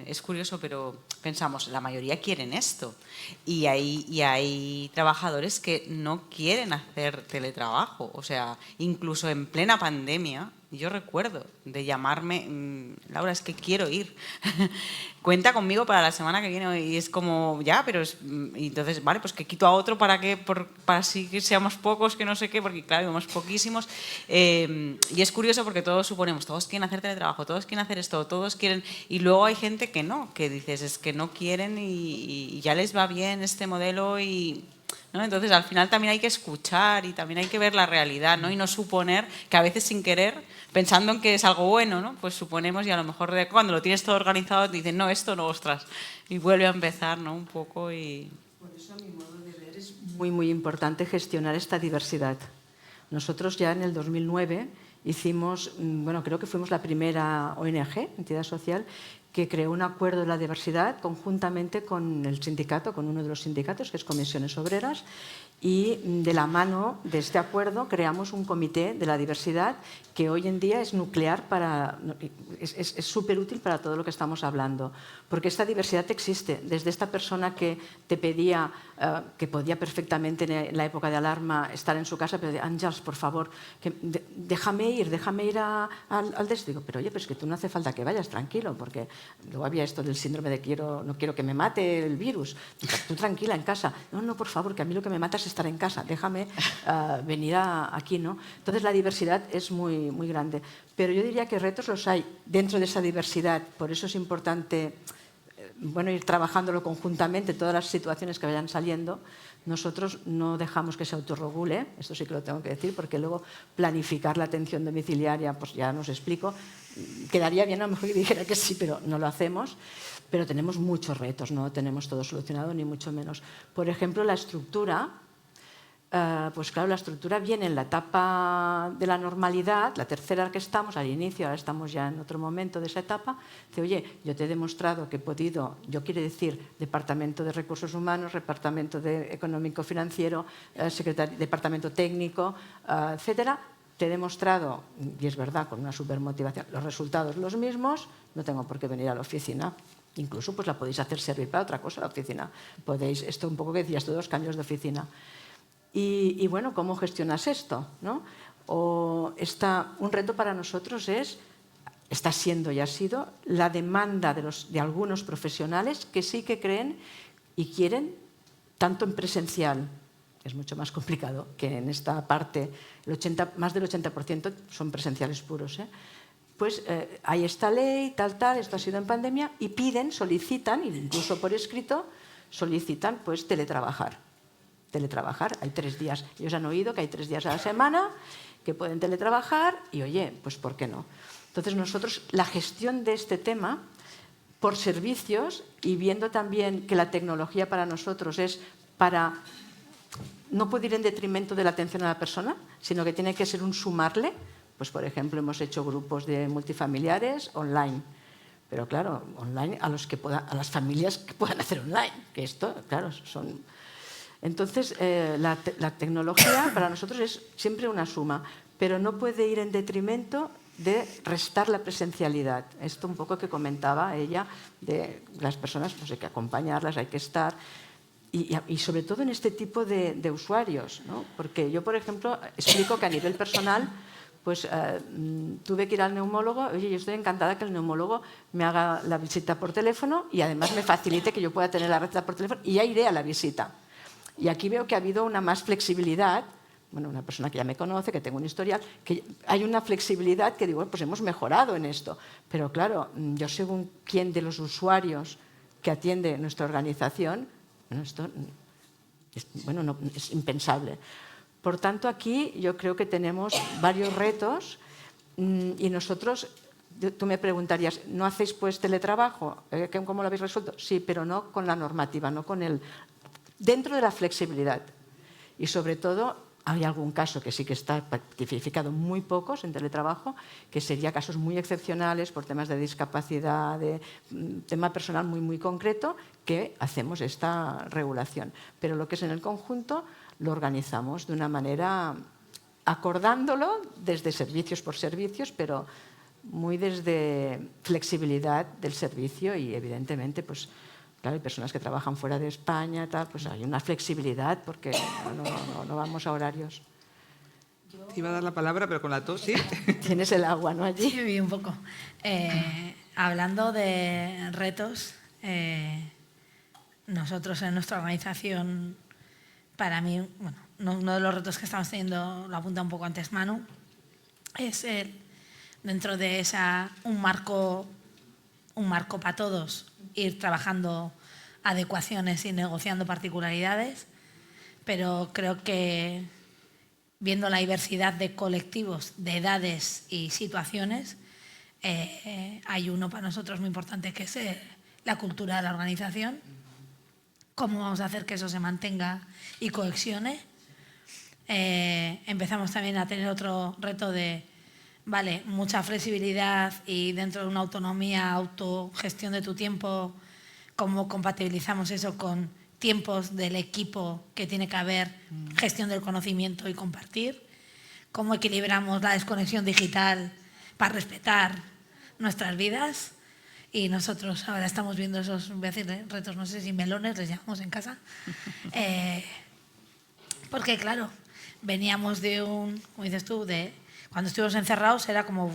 es curioso, pero pensamos, la mayoría quieren esto. Y hay trabajadores que no quieren hacer teletrabajo. O sea, incluso en plena pandemia, yo recuerdo de llamarme, Laura, es que quiero ir. Cuenta conmigo para la semana que viene. Y es como, ya, pero y entonces, vale, pues que quito a otro para así que seamos pocos, que no sé qué, porque claro, somos poquísimos. Y es curioso porque todos suponemos, todos quieren hacer teletrabajo, todos quieren hacer esto, todos quieren... Y luego hay gente que no, que dices, es que no quieren y ya les va bien este modelo y... ¿no? Entonces, al final también hay que escuchar y también hay que ver la realidad, ¿no? Y no suponer que a veces sin querer, pensando en que es algo bueno, ¿no? Pues suponemos y a lo mejor cuando lo tienes todo organizado te dicen, no, esto no, ostras. Y vuelve a empezar, ¿no? Un poco y... Por eso, a mi modo de ver, es muy, muy importante gestionar esta diversidad. Nosotros ya en el 2009 hicimos, bueno, creo que fuimos la primera ONG, entidad social, que creó un acuerdo de la diversidad conjuntamente con el sindicato, con uno de los sindicatos, que es Comisiones Obreras, y de la mano de este acuerdo creamos un comité de la diversidad que hoy en día es nuclear es súper útil para todo lo que estamos hablando, porque esta diversidad existe, desde esta persona que te pedía, que podía perfectamente en la época de alarma estar en su casa, pero Àngels, por favor, déjame ir al de esto. Digo, pero oye, pues que tú no hace falta que vayas, tranquilo, porque luego había esto del síndrome de no quiero que me mate el virus. Digo, tú tranquila en casa. No, por favor, que a mí lo que me mata es estar en casa, déjame venir aquí, ¿no? Entonces la diversidad es muy, muy grande. Pero yo diría que retos los hay dentro de esa diversidad, por eso es importante ir trabajándolo conjuntamente, todas las situaciones que vayan saliendo. Nosotros no dejamos que se autorregule, esto sí que lo tengo que decir, porque luego planificar la atención domiciliaria, pues ya nos explico, quedaría bien a lo mejor que dijera que sí, pero no lo hacemos. Pero tenemos muchos retos, no tenemos todo solucionado, ni mucho menos. Por ejemplo, la estructura, pues claro, la estructura viene en la etapa de la normalidad, la tercera que estamos, al inicio, ahora estamos ya en otro momento de esa etapa, dice, oye, yo te he demostrado que he podido, yo quiero decir, Departamento de Recursos Humanos, Departamento de Económico-Financiero, Departamento Técnico, etcétera, te he demostrado, y es verdad, con una supermotivación, los resultados los mismos, no tengo por qué venir a la oficina. Incluso pues la podéis hacer servir para otra cosa la oficina. Podéis, esto un poco que decías, todos cambios de oficina. Y bueno, ¿cómo gestionas esto? ¿No? Un reto para nosotros está siendo y ha sido la demanda de algunos profesionales que sí que creen y quieren tanto en presencial, es mucho más complicado que en esta parte, más del 80% son presenciales puros, pues hay esta ley, tal, esto ha sido en pandemia, y solicitan, incluso por escrito, solicitan pues teletrabajar. Hay 3 días, ellos han oído que hay 3 días a la semana que pueden teletrabajar y oye, pues ¿por qué no? Entonces nosotros la gestión de este tema por servicios y viendo también que la tecnología para nosotros no puede ir en detrimento de la atención a la persona, sino que tiene que ser un sumarle. Pues, por ejemplo, hemos hecho grupos de multifamiliares online, pero claro, online a las familias que puedan hacer online, que esto, claro, son... Entonces, la tecnología para nosotros es siempre una suma, pero no puede ir en detrimento de restar la presencialidad. Esto un poco que comentaba ella, de las personas, pues hay que acompañarlas, hay que estar... Y sobre todo en este tipo de usuarios, ¿no? Porque yo, por ejemplo, explico que a nivel personal pues tuve que ir al neumólogo. Oye, yo estoy encantada que el neumólogo me haga la visita por teléfono y además me facilite que yo pueda tener la receta por teléfono y ya iré a la visita. Y aquí veo que ha habido una más flexibilidad, bueno, una persona que ya me conoce, que tengo un historial, que hay una flexibilidad que digo, bueno, pues hemos mejorado en esto. Pero claro, yo según quién de los usuarios que atiende nuestra organización, bueno, esto es impensable. Por tanto, aquí yo creo que tenemos varios retos y nosotros, tú me preguntarías, ¿no hacéis pues teletrabajo? ¿Cómo lo habéis resuelto? Sí, pero no con la normativa, no con dentro de la flexibilidad. Y sobre todo, hay algún caso que sí que está tipificado, muy pocos en teletrabajo, que sería casos muy excepcionales por temas de discapacidad, de tema personal muy, muy concreto, que hacemos esta regulación. Pero lo que es en el conjunto lo organizamos de una manera acordándolo desde servicios por servicios, pero muy desde flexibilidad del servicio y evidentemente, pues claro, hay personas que trabajan fuera de España, tal, pues hay una flexibilidad porque no vamos a horarios. Te iba a dar la palabra, pero con la tos, sí. Tienes el agua, ¿no? Allí. Sí, un poco. Hablando de retos, nosotros en nuestra organización, para mí, bueno, uno de los retos que estamos teniendo, lo apunta un poco antes Manu, es dentro de un marco para todos, ir trabajando adecuaciones y negociando particularidades, pero creo que viendo la diversidad de colectivos, de edades y situaciones, hay uno para nosotros muy importante que es la cultura de la organización. ¿Cómo vamos a hacer que eso se mantenga y cohesione? Empezamos también a tener otro reto de, vale, mucha flexibilidad y dentro de una autonomía, autogestión de tu tiempo, cómo compatibilizamos eso con tiempos del equipo que tiene que haber, gestión del conocimiento y compartir, cómo equilibramos la desconexión digital para respetar nuestras vidas. Y nosotros ahora estamos viendo esos, voy a decir, retos, no sé si melones les llamamos en casa, porque claro, veníamos de como dices tú, de cuando estuvimos encerrados era como,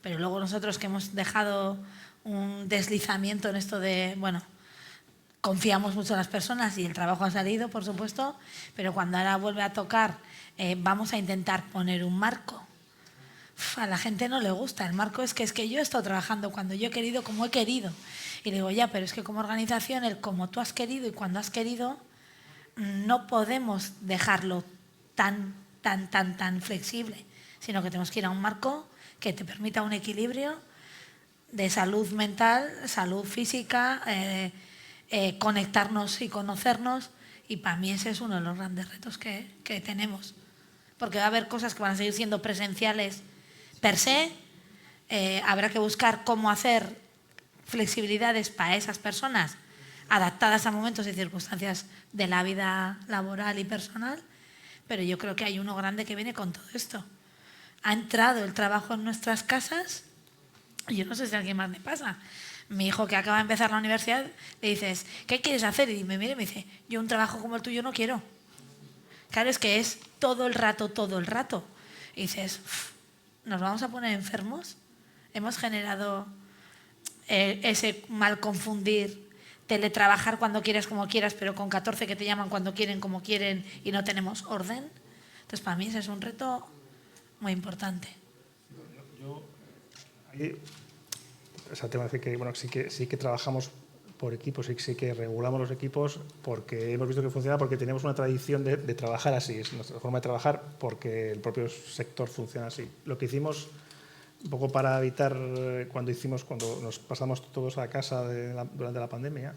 pero luego nosotros que hemos dejado un deslizamiento en esto de, bueno, confiamos mucho en las personas y el trabajo ha salido, por supuesto, pero cuando ahora vuelve a tocar, vamos a intentar poner un marco. A la gente no le gusta. El marco es que yo he estado trabajando cuando yo he querido, como he querido. Y le digo, ya, pero es que como organización, el como tú has querido y cuando has querido, no podemos dejarlo tan flexible, sino que tenemos que ir a un marco que te permita un equilibrio de salud mental, salud física, conectarnos y conocernos. Y para mí ese es uno de los grandes retos que tenemos. Porque va a haber cosas que van a seguir siendo presenciales per se, habrá que buscar cómo hacer flexibilidades para esas personas adaptadas a momentos y circunstancias de la vida laboral y personal, pero yo creo que hay uno grande que viene con todo esto. Ha entrado el trabajo en nuestras casas, y yo no sé si a alguien más me pasa. Mi hijo que acaba de empezar la universidad, le dices, ¿qué quieres hacer? Y me mira y me dice, yo un trabajo como el tuyo no quiero. Claro, es que es todo el rato. Y dices, ¿nos vamos a poner enfermos? Hemos generado ese mal confundir, teletrabajar cuando quieras, como quieras, pero con 14 que te llaman cuando quieren, como quieren, y no tenemos orden. Entonces, para mí ese es un reto muy importante. Tengo que decir que, bueno, sí que trabajamos por equipos, sí que regulamos los equipos porque hemos visto que funciona, porque tenemos una tradición de trabajar así, es nuestra forma de trabajar porque el propio sector funciona así. Lo que hicimos, un poco para evitar, cuando nos pasamos todos a casa durante la pandemia,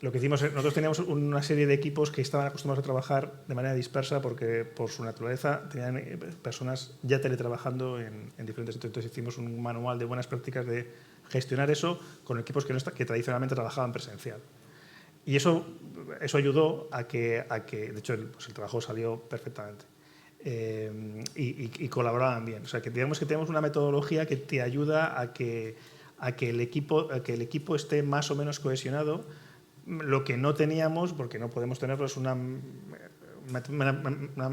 lo que hicimos, nosotros teníamos una serie de equipos que estaban acostumbrados a trabajar de manera dispersa porque por su naturaleza tenían personas ya teletrabajando en diferentes sitios. Entonces hicimos un manual de buenas prácticas de gestionar eso con equipos que tradicionalmente trabajaban presencial. Y eso ayudó a que de hecho, el trabajo salió perfectamente. Y colaboraban bien. O sea, que digamos que tenemos una metodología que te ayuda a que el equipo esté más o menos cohesionado. Lo que no teníamos, porque no podemos tenerlo, es una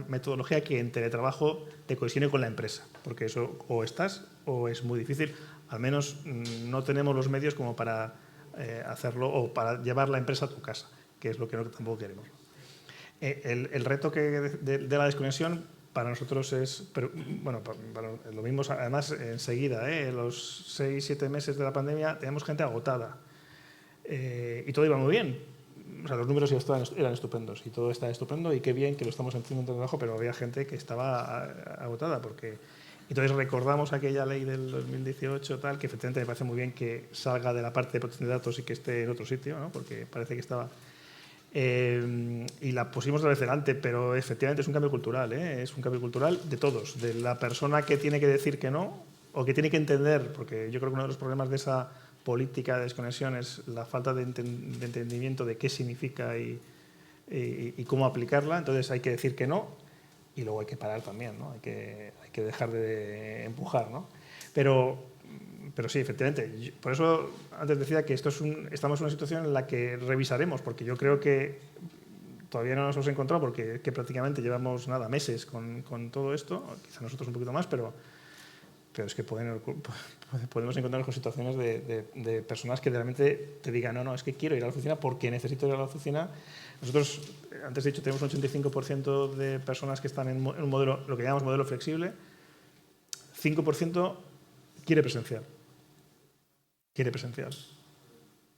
metodología que en teletrabajo te cohesione con la empresa, porque eso o estás o es muy difícil. Al menos no tenemos los medios como para hacerlo o para llevar la empresa a tu casa, que es lo que tampoco queremos. El reto de la desconexión para nosotros es, bueno, lo mismo, además enseguida, los 6-7 meses de la pandemia tenemos gente agotada. Y todo iba muy bien. O sea, los números eran estupendos y todo está estupendo y qué bien que lo estamos haciendo en trabajo, pero había gente que estaba agotada porque... Entonces recordamos aquella ley del 2018 tal, que efectivamente me parece muy bien que salga de la parte de protección de datos y que esté en otro sitio, ¿no? Porque parece que estaba... y la pusimos otra vez delante, pero efectivamente es un cambio cultural, es un cambio cultural de todos, de la persona que tiene que decir que no o que tiene que entender, porque yo creo que uno de los problemas de esa política de desconexión es la falta de entendimiento de qué significa y cómo aplicarla. Entonces hay que decir que no y luego hay que parar también, ¿no? Hay que dejar de empujar, ¿no? Pero Pero sí, efectivamente. Por eso antes decía que estamos en una situación en la que revisaremos, porque yo creo que todavía no nos hemos encontrado, porque que prácticamente llevamos meses con todo esto, quizá nosotros un poquito más, pero es que podemos encontrarnos con situaciones de personas que realmente te digan, no, es que quiero ir a la oficina porque necesito ir a la oficina. Nosotros, antes he dicho, tenemos un 85% de personas que están en un modelo, lo que llamamos modelo flexible, 5% quiere presencial.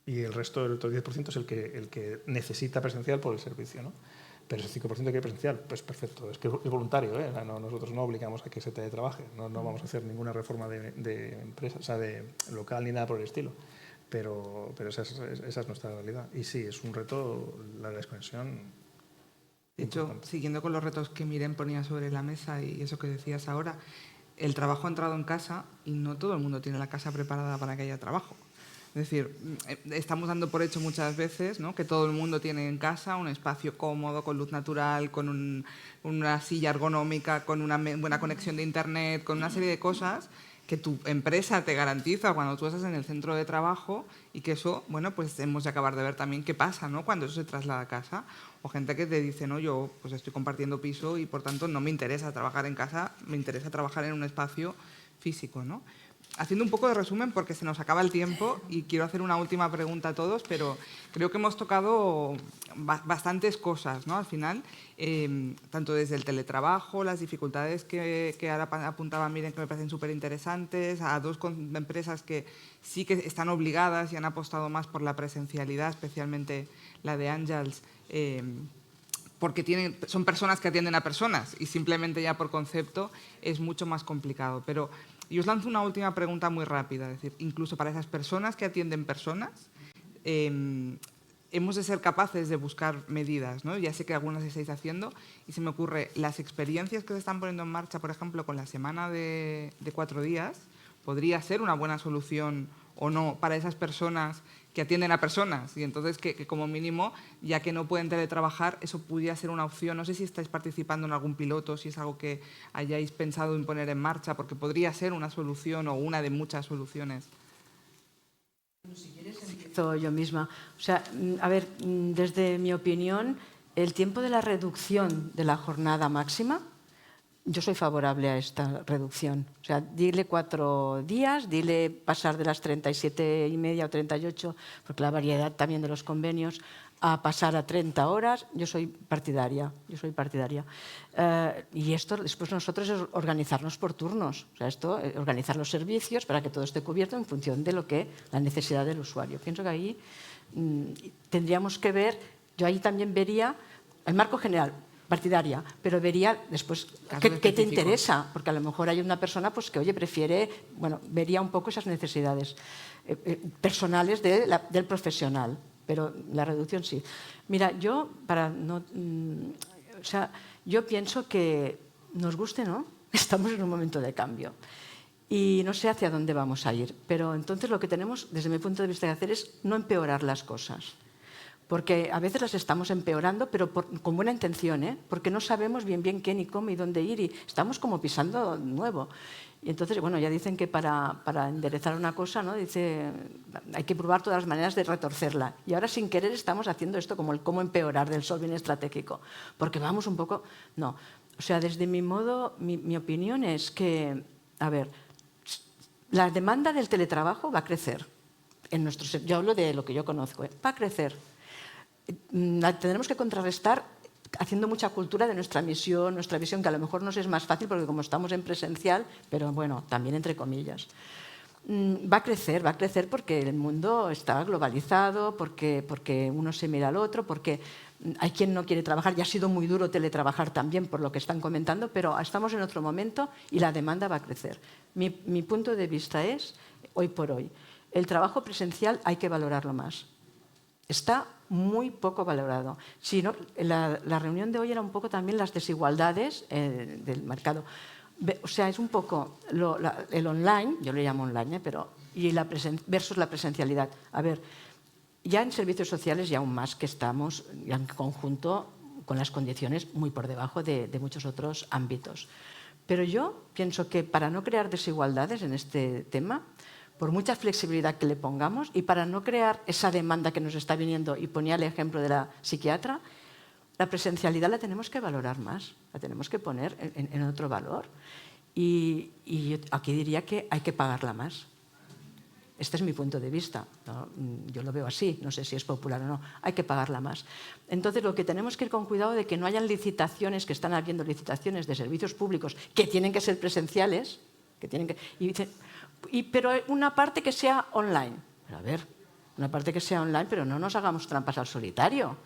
Y el resto, el otro 10%, es el que necesita presencial por el servicio, ¿no? Pero ese 5% quiere presencial, pues perfecto, es que es voluntario, ¿eh? Nosotros no obligamos a que se teletrabaje, no vamos a hacer ninguna reforma de empresa, o sea, de local ni nada por el estilo, pero esa es nuestra realidad. Y sí, es un reto la desconexión. De hecho, siguiendo con los retos que Miren ponía sobre la mesa y eso que decías ahora, el trabajo ha entrado en casa y no todo el mundo tiene la casa preparada para que haya trabajo. Es decir, estamos dando por hecho muchas veces, ¿no?, que todo el mundo tiene en casa un espacio cómodo, con luz natural, con una silla ergonómica, con una buena conexión de internet, con una serie de cosas que tu empresa te garantiza cuando tú estás en el centro de trabajo, y que eso, bueno, pues hemos de acabar de ver también qué pasa, ¿no?, cuando eso se traslada a casa. O gente que te dice, no, yo pues estoy compartiendo piso y por tanto no me interesa trabajar en casa, me interesa trabajar en un espacio físico, ¿no? Haciendo un poco de resumen, porque se nos acaba el tiempo y quiero hacer una última pregunta a todos, pero creo que hemos tocado bastantes cosas, ¿no? Al final, tanto desde el teletrabajo, las dificultades que ahora apuntaba Miren, que me parecen súper interesantes, a dos empresas que sí que están obligadas y han apostado más por la presencialidad, especialmente la de Àngels, porque son personas que atienden a personas y simplemente ya por concepto es mucho más complicado. Pero y os lanzo una última pregunta muy rápida, es decir, incluso para esas personas que atienden personas, hemos de ser capaces de buscar medidas, ¿no? Ya sé que algunas estáis haciendo y se me ocurre, las experiencias que se están poniendo en marcha, por ejemplo, con la semana de 4 días, podría ser una buena solución o no para esas personas que atienden a personas, y entonces que como mínimo, ya que no pueden teletrabajar, eso pudiera ser una opción. No sé si estáis participando en algún piloto, si es algo que hayáis pensado en poner en marcha, porque podría ser una solución o una de muchas soluciones. Si quieres, empiezo yo misma. O sea, a ver, desde mi opinión, el tiempo de la reducción de la jornada máxima, yo soy favorable a esta reducción. O sea, dile 4 días, dile pasar de las 37,5 o 38, porque la variedad también de los convenios, a pasar a 30 horas. Yo soy partidaria. Y esto después nosotros es organizarnos por turnos. O sea, organizar los servicios para que todo esté cubierto en función de la necesidad del usuario. Pienso que ahí tendríamos que ver, yo ahí también vería el marco general, partidaria, pero vería después qué te interesa, porque a lo mejor hay una persona pues que, oye, prefiere, bueno, vería un poco esas necesidades personales del profesional, pero la reducción sí. Mira, yo yo pienso que nos guste, ¿no? Estamos en un momento de cambio y no sé hacia dónde vamos a ir, pero entonces lo que tenemos, desde mi punto de vista, que hacer es no empeorar las cosas. Porque a veces las estamos empeorando, pero con buena intención, ¿eh? Porque no sabemos bien qué, ni cómo y dónde ir, y estamos como pisando nuevo. Y entonces, bueno, ya dicen que para enderezar una cosa, ¿no?, dice, hay que probar todas las maneras de retorcerla. Y ahora, sin querer, estamos haciendo esto como el cómo empeorar del solving estratégico. Porque vamos un poco... No. O sea, desde mi opinión es que, a ver, la demanda del teletrabajo va a crecer. Yo hablo de lo que yo conozco, ¿eh? Va a crecer. Tendremos que contrarrestar haciendo mucha cultura de nuestra visión, que a lo mejor nos es más fácil porque como estamos en presencial, pero bueno, también entre comillas. Va a crecer porque el mundo está globalizado, porque uno se mira al otro, porque hay quien no quiere trabajar, y ha sido muy duro teletrabajar también por lo que están comentando, pero estamos en otro momento y la demanda va a crecer. Mi punto de vista es, hoy por hoy, el trabajo presencial hay que valorarlo más. Está muy poco valorado. Si no, la reunión de hoy era un poco también las desigualdades del mercado. O sea, es un poco el online, yo lo llamo online, versus la presencialidad. A ver, ya en servicios sociales, ya aún más que estamos ya en conjunto con las condiciones muy por debajo de muchos otros ámbitos. Pero yo pienso que para no crear desigualdades en este tema, por mucha flexibilidad que le pongamos y para no crear esa demanda que nos está viniendo, y ponía el ejemplo de la psiquiatra, la presencialidad la tenemos que valorar más, la tenemos que poner en otro valor. Y yo aquí diría que hay que pagarla más. Este es mi punto de vista, ¿no? Yo lo veo así, no sé si es popular o no, hay que pagarla más. Entonces, lo que tenemos que ir con cuidado de que no hayan licitaciones, que están habiendo licitaciones de servicios públicos que tienen que ser presenciales, pero una parte que sea online. Pero a ver, una parte que sea online, pero no nos hagamos trampas al solitario.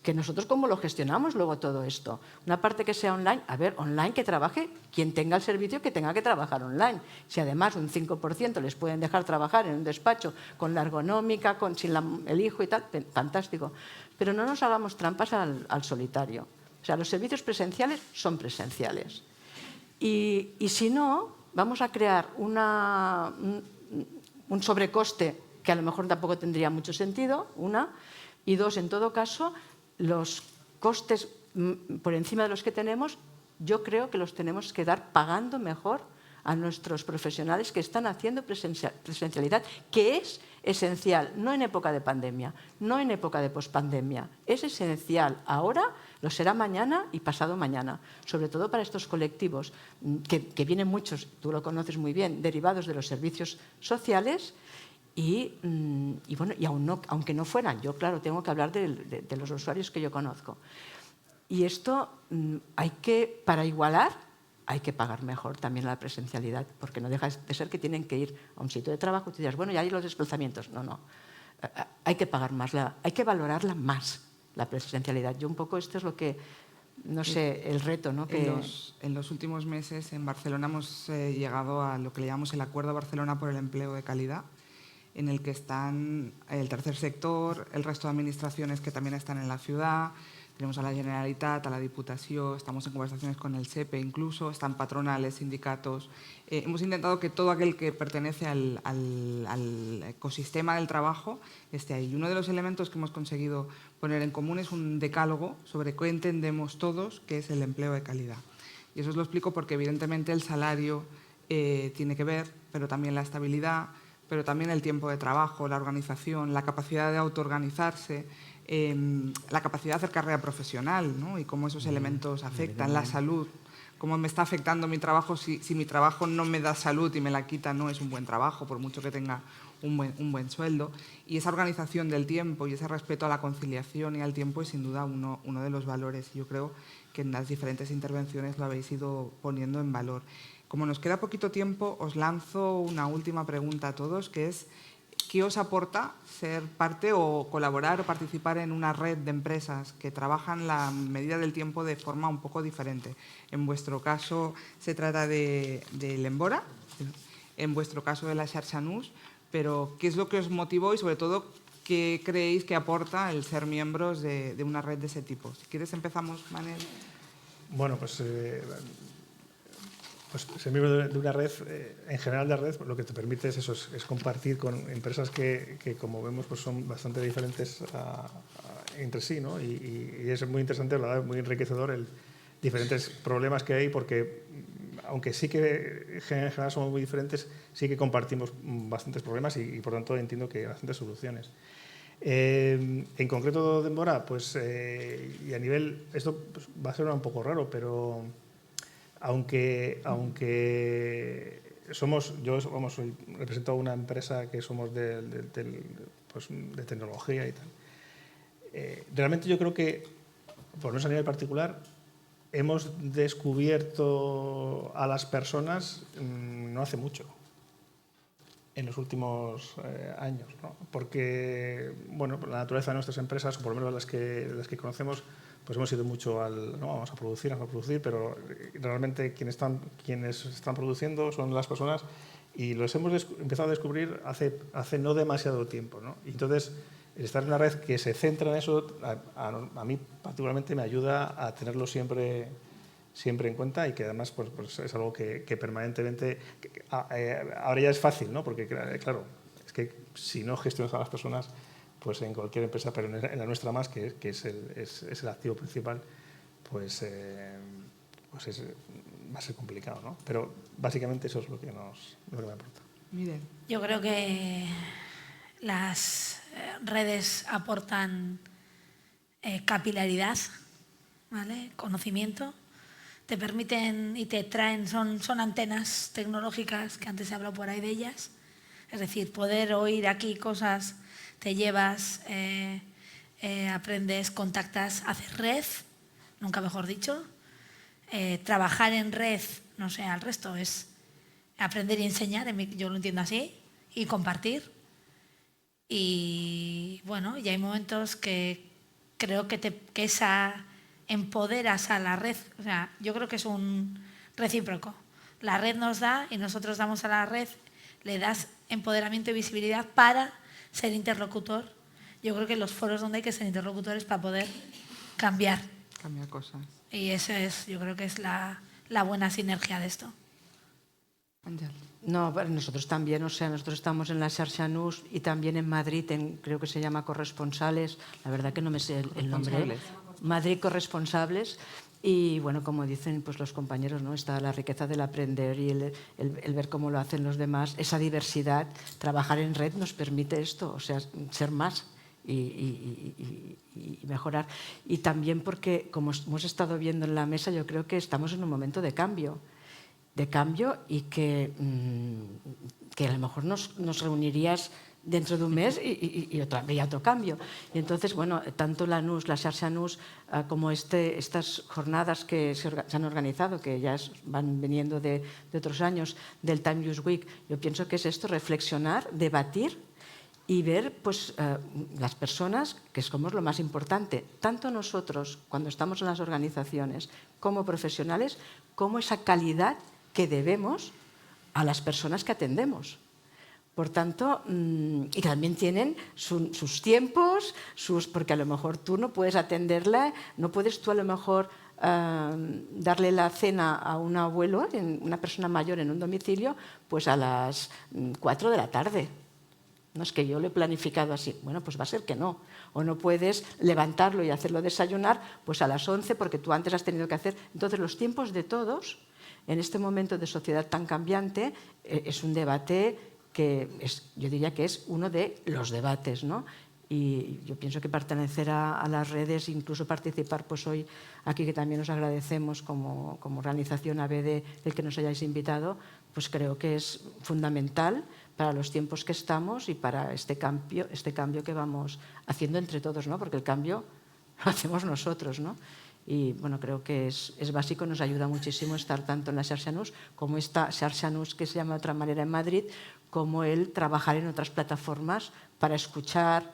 Que nosotros cómo lo gestionamos luego todo esto. Una parte que sea online, a ver, online que trabaje quien tenga el servicio que tenga que trabajar online. Si además un 5% les pueden dejar trabajar en un despacho con la ergonómica, sin el hijo y tal, fantástico. Pero no nos hagamos trampas al solitario. O sea, los servicios presenciales son presenciales. Y si no, vamos a crear un sobrecoste que a lo mejor tampoco tendría mucho sentido, y dos, en todo caso, los costes por encima de los que tenemos, yo creo que los tenemos que dar pagando mejor a nuestros profesionales que están haciendo presencialidad, que es esencial, no en época de pandemia, no en época de pospandemia, es esencial ahora, lo será mañana y pasado mañana, sobre todo para estos colectivos que vienen muchos, tú lo conoces muy bien, derivados de los servicios sociales. Y aunque no fueran, yo claro, tengo que hablar de los usuarios que yo conozco. Y esto para igualar, hay que pagar mejor también la presencialidad, porque no deja de ser que tienen que ir a un sitio de trabajo y tú dirás, bueno, ya hay los desplazamientos. No. Hay que pagar más, hay que valorarla más, la presencialidad. Yo un poco esto es lo que, no sé, el reto, ¿no? En los últimos meses en Barcelona hemos llegado a lo que le llamamos el Acuerdo Barcelona por el Empleo de Calidad, en el que están el tercer sector, el resto de administraciones que también están en la ciudad, tenemos a la Generalitat, a la Diputación, estamos en conversaciones con el SEPE incluso, están patronales, sindicatos. Hemos intentado que todo aquel que pertenece al ecosistema del trabajo esté ahí. Y uno de los elementos que hemos conseguido poner en común es un decálogo sobre qué entendemos todos que es el empleo de calidad. Y eso os lo explico porque evidentemente el salario tiene que ver, pero también la estabilidad, pero también el tiempo de trabajo, la organización, la capacidad de autoorganizarse, la capacidad de hacer carrera profesional, ¿no? Y cómo esos elementos afectan, la salud, cómo me está afectando mi trabajo, si mi trabajo no me da salud y me la quita, no es un buen trabajo, por mucho que tenga un buen sueldo. Y esa organización del tiempo y ese respeto a la conciliación y al tiempo es sin duda uno de los valores. Yo creo que en las diferentes intervenciones lo habéis ido poniendo en valor. Como nos queda poquito tiempo, os lanzo una última pregunta a todos, que es ¿qué os aporta ser parte o colaborar o participar en una red de empresas que trabajan la medida del tiempo de forma un poco diferente? En vuestro caso se trata de l'Embora, en vuestro caso de la Xarxa Nus, pero ¿qué es lo que os motivó y sobre todo qué creéis que aporta el ser miembros de una red de ese tipo? Si quieres empezamos, Manel. Bueno, pues ser miembro de una red, en general de red, lo que te permite es eso, es compartir con empresas que como vemos, pues son bastante diferentes entre sí, ¿no? Y es muy interesante, la verdad, muy enriquecedor diferentes problemas que hay, porque aunque sí que en general somos muy diferentes, sí que compartimos bastantes problemas y por tanto entiendo que bastantes soluciones. En concreto de Embora, pues, y a nivel, esto pues, va a ser un poco raro, pero aunque represento a una empresa que somos de tecnología y tal, realmente yo creo que, por lo menos a nivel particular, hemos descubierto a las personas no hace mucho, en los últimos años, ¿no? Porque bueno, la naturaleza de nuestras empresas, o por lo menos las que conocemos, pues hemos ido mucho no, vamos a producir, pero realmente quienes están produciendo son las personas y los hemos empezado a descubrir hace no demasiado tiempo, ¿no? Y entonces, el estar en una red que se centra en eso, a mí particularmente me ayuda a tenerlo siempre en cuenta y que además pues es algo que permanentemente, ahora ya es fácil, ¿no? Porque claro, es que si no gestionas a las personas, pues en cualquier empresa, pero en la nuestra más, que es el activo principal, pues va a ser complicado, ¿no? Pero básicamente eso es lo que me aporta. Miren. Yo creo que las redes aportan capilaridad, ¿vale? Conocimiento, te permiten y te traen, son antenas tecnológicas, que antes se habló por ahí de ellas, es decir, poder oír aquí cosas, te llevas, aprendes, contactas, haces red, nunca mejor dicho, trabajar en red, no sé, al resto es aprender y enseñar, yo lo entiendo así, y compartir. Y bueno, y hay momentos que creo que esa empoderas a la red, o sea, yo creo que es un recíproco. La red nos da y nosotros damos a la red, le das empoderamiento y visibilidad para ser interlocutor. Yo creo que en los foros donde hay que ser interlocutores para poder cambiar. Cambiar cosas. Y eso es, yo creo que es la buena sinergia de esto. Ángel. No, nosotros también, o sea, nosotros estamos en la Xarxa NUS y también en Madrid, creo que se llama Corresponsales, la verdad que no me sé el nombre. Madrid Corresponsables. Y bueno, como dicen pues los compañeros, ¿no? Está la riqueza del aprender y el ver cómo lo hacen los demás, esa diversidad. Trabajar en red nos permite esto, o sea, ser más y mejorar. Y también porque, como hemos estado viendo en la mesa, yo creo que estamos en un momento de cambio y que a lo mejor nos reunirías dentro de un mes y otro cambio. Y entonces, bueno, tanto la NUS, la Xarxa NUS, como estas jornadas que se han organizado, que ya van viniendo de otros años, del Time Use Week, yo pienso que es esto, reflexionar, debatir y ver pues, las personas, que es como es lo más importante, tanto nosotros cuando estamos en las organizaciones como profesionales, como esa calidad que debemos a las personas que atendemos. Por tanto, y también tienen sus tiempos, porque a lo mejor tú no puedes atenderla, no puedes tú a lo mejor darle la cena a un abuelo, una persona mayor en un domicilio, pues a las 4 de la tarde. No es que yo lo he planificado así. Bueno, pues va a ser que no. O no puedes levantarlo y hacerlo desayunar pues a las 11 porque tú antes has tenido que hacer. Entonces, los tiempos de todos, en este momento de sociedad tan cambiante, es un debate que yo diría que es uno de los debates, ¿no? Y yo pienso que pertenecer a las redes, incluso participar pues hoy aquí, que también os agradecemos como organización ABD el que nos hayáis invitado, pues creo que es fundamental para los tiempos que estamos y para este cambio que vamos haciendo entre todos, ¿no? Porque el cambio lo hacemos nosotros, ¿no? Y bueno, creo que es básico, nos ayuda muchísimo estar tanto en la Xarxa NUS como esta Xarxa NUS que se llama de otra manera en Madrid, como el trabajar en otras plataformas para escuchar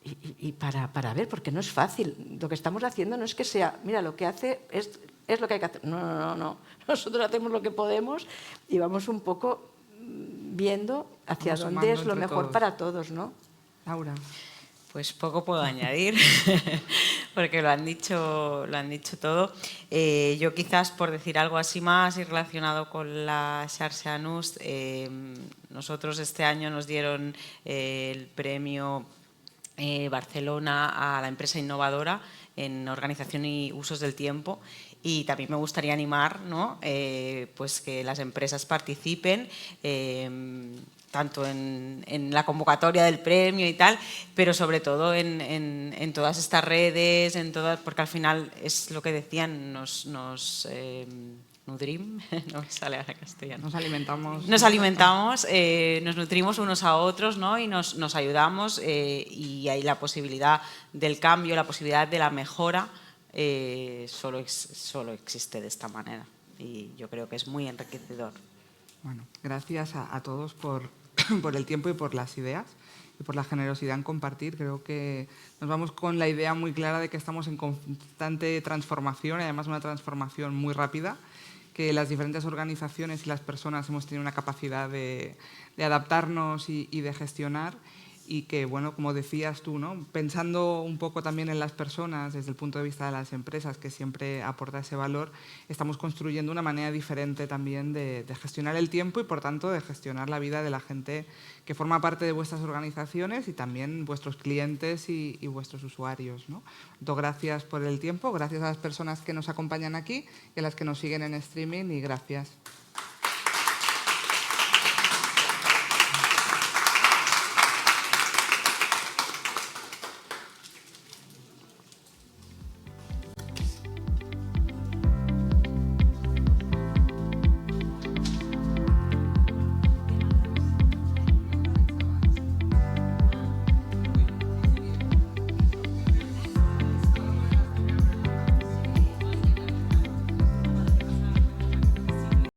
y para ver, porque no es fácil. Lo que estamos haciendo no es que sea, mira, lo que hace es lo que hay que hacer. No. Nosotros hacemos lo que podemos y vamos un poco viendo hacia dónde es lo mejor para todos, ¿no? Laura. Pues poco puedo añadir, porque lo han dicho todo. Yo quizás por decir algo así más y relacionado con la Xarxa NUS, nosotros este año nos dieron el premio Barcelona a la empresa innovadora en organización y usos del tiempo. Y también me gustaría animar, ¿no? Pues que las empresas participen tanto en la convocatoria del premio y tal, pero sobre todo en todas estas redes, porque al final es lo que decían, nos nutrimos, no me sale ahora castellano. Nos alimentamos. Nos nutrimos unos a otros, ¿no? Y nos ayudamos y hay la posibilidad del cambio, la posibilidad de la mejora, solo existe de esta manera y yo creo que es muy enriquecedor. Bueno, gracias a todos por el tiempo y por las ideas y por la generosidad en compartir. Creo que nos vamos con la idea muy clara de que estamos en constante transformación y además una transformación muy rápida, que las diferentes organizaciones y las personas hemos tenido una capacidad de adaptarnos y de gestionar. Y que, bueno, como decías tú, ¿no? Pensando un poco también en las personas desde el punto de vista de las empresas, que siempre aporta ese valor, estamos construyendo una manera diferente también de gestionar el tiempo y, por tanto, de gestionar la vida de la gente que forma parte de vuestras organizaciones y también vuestros clientes y vuestros usuarios, ¿no? Entonces, gracias por el tiempo, gracias a las personas que nos acompañan aquí y a las que nos siguen en streaming y gracias.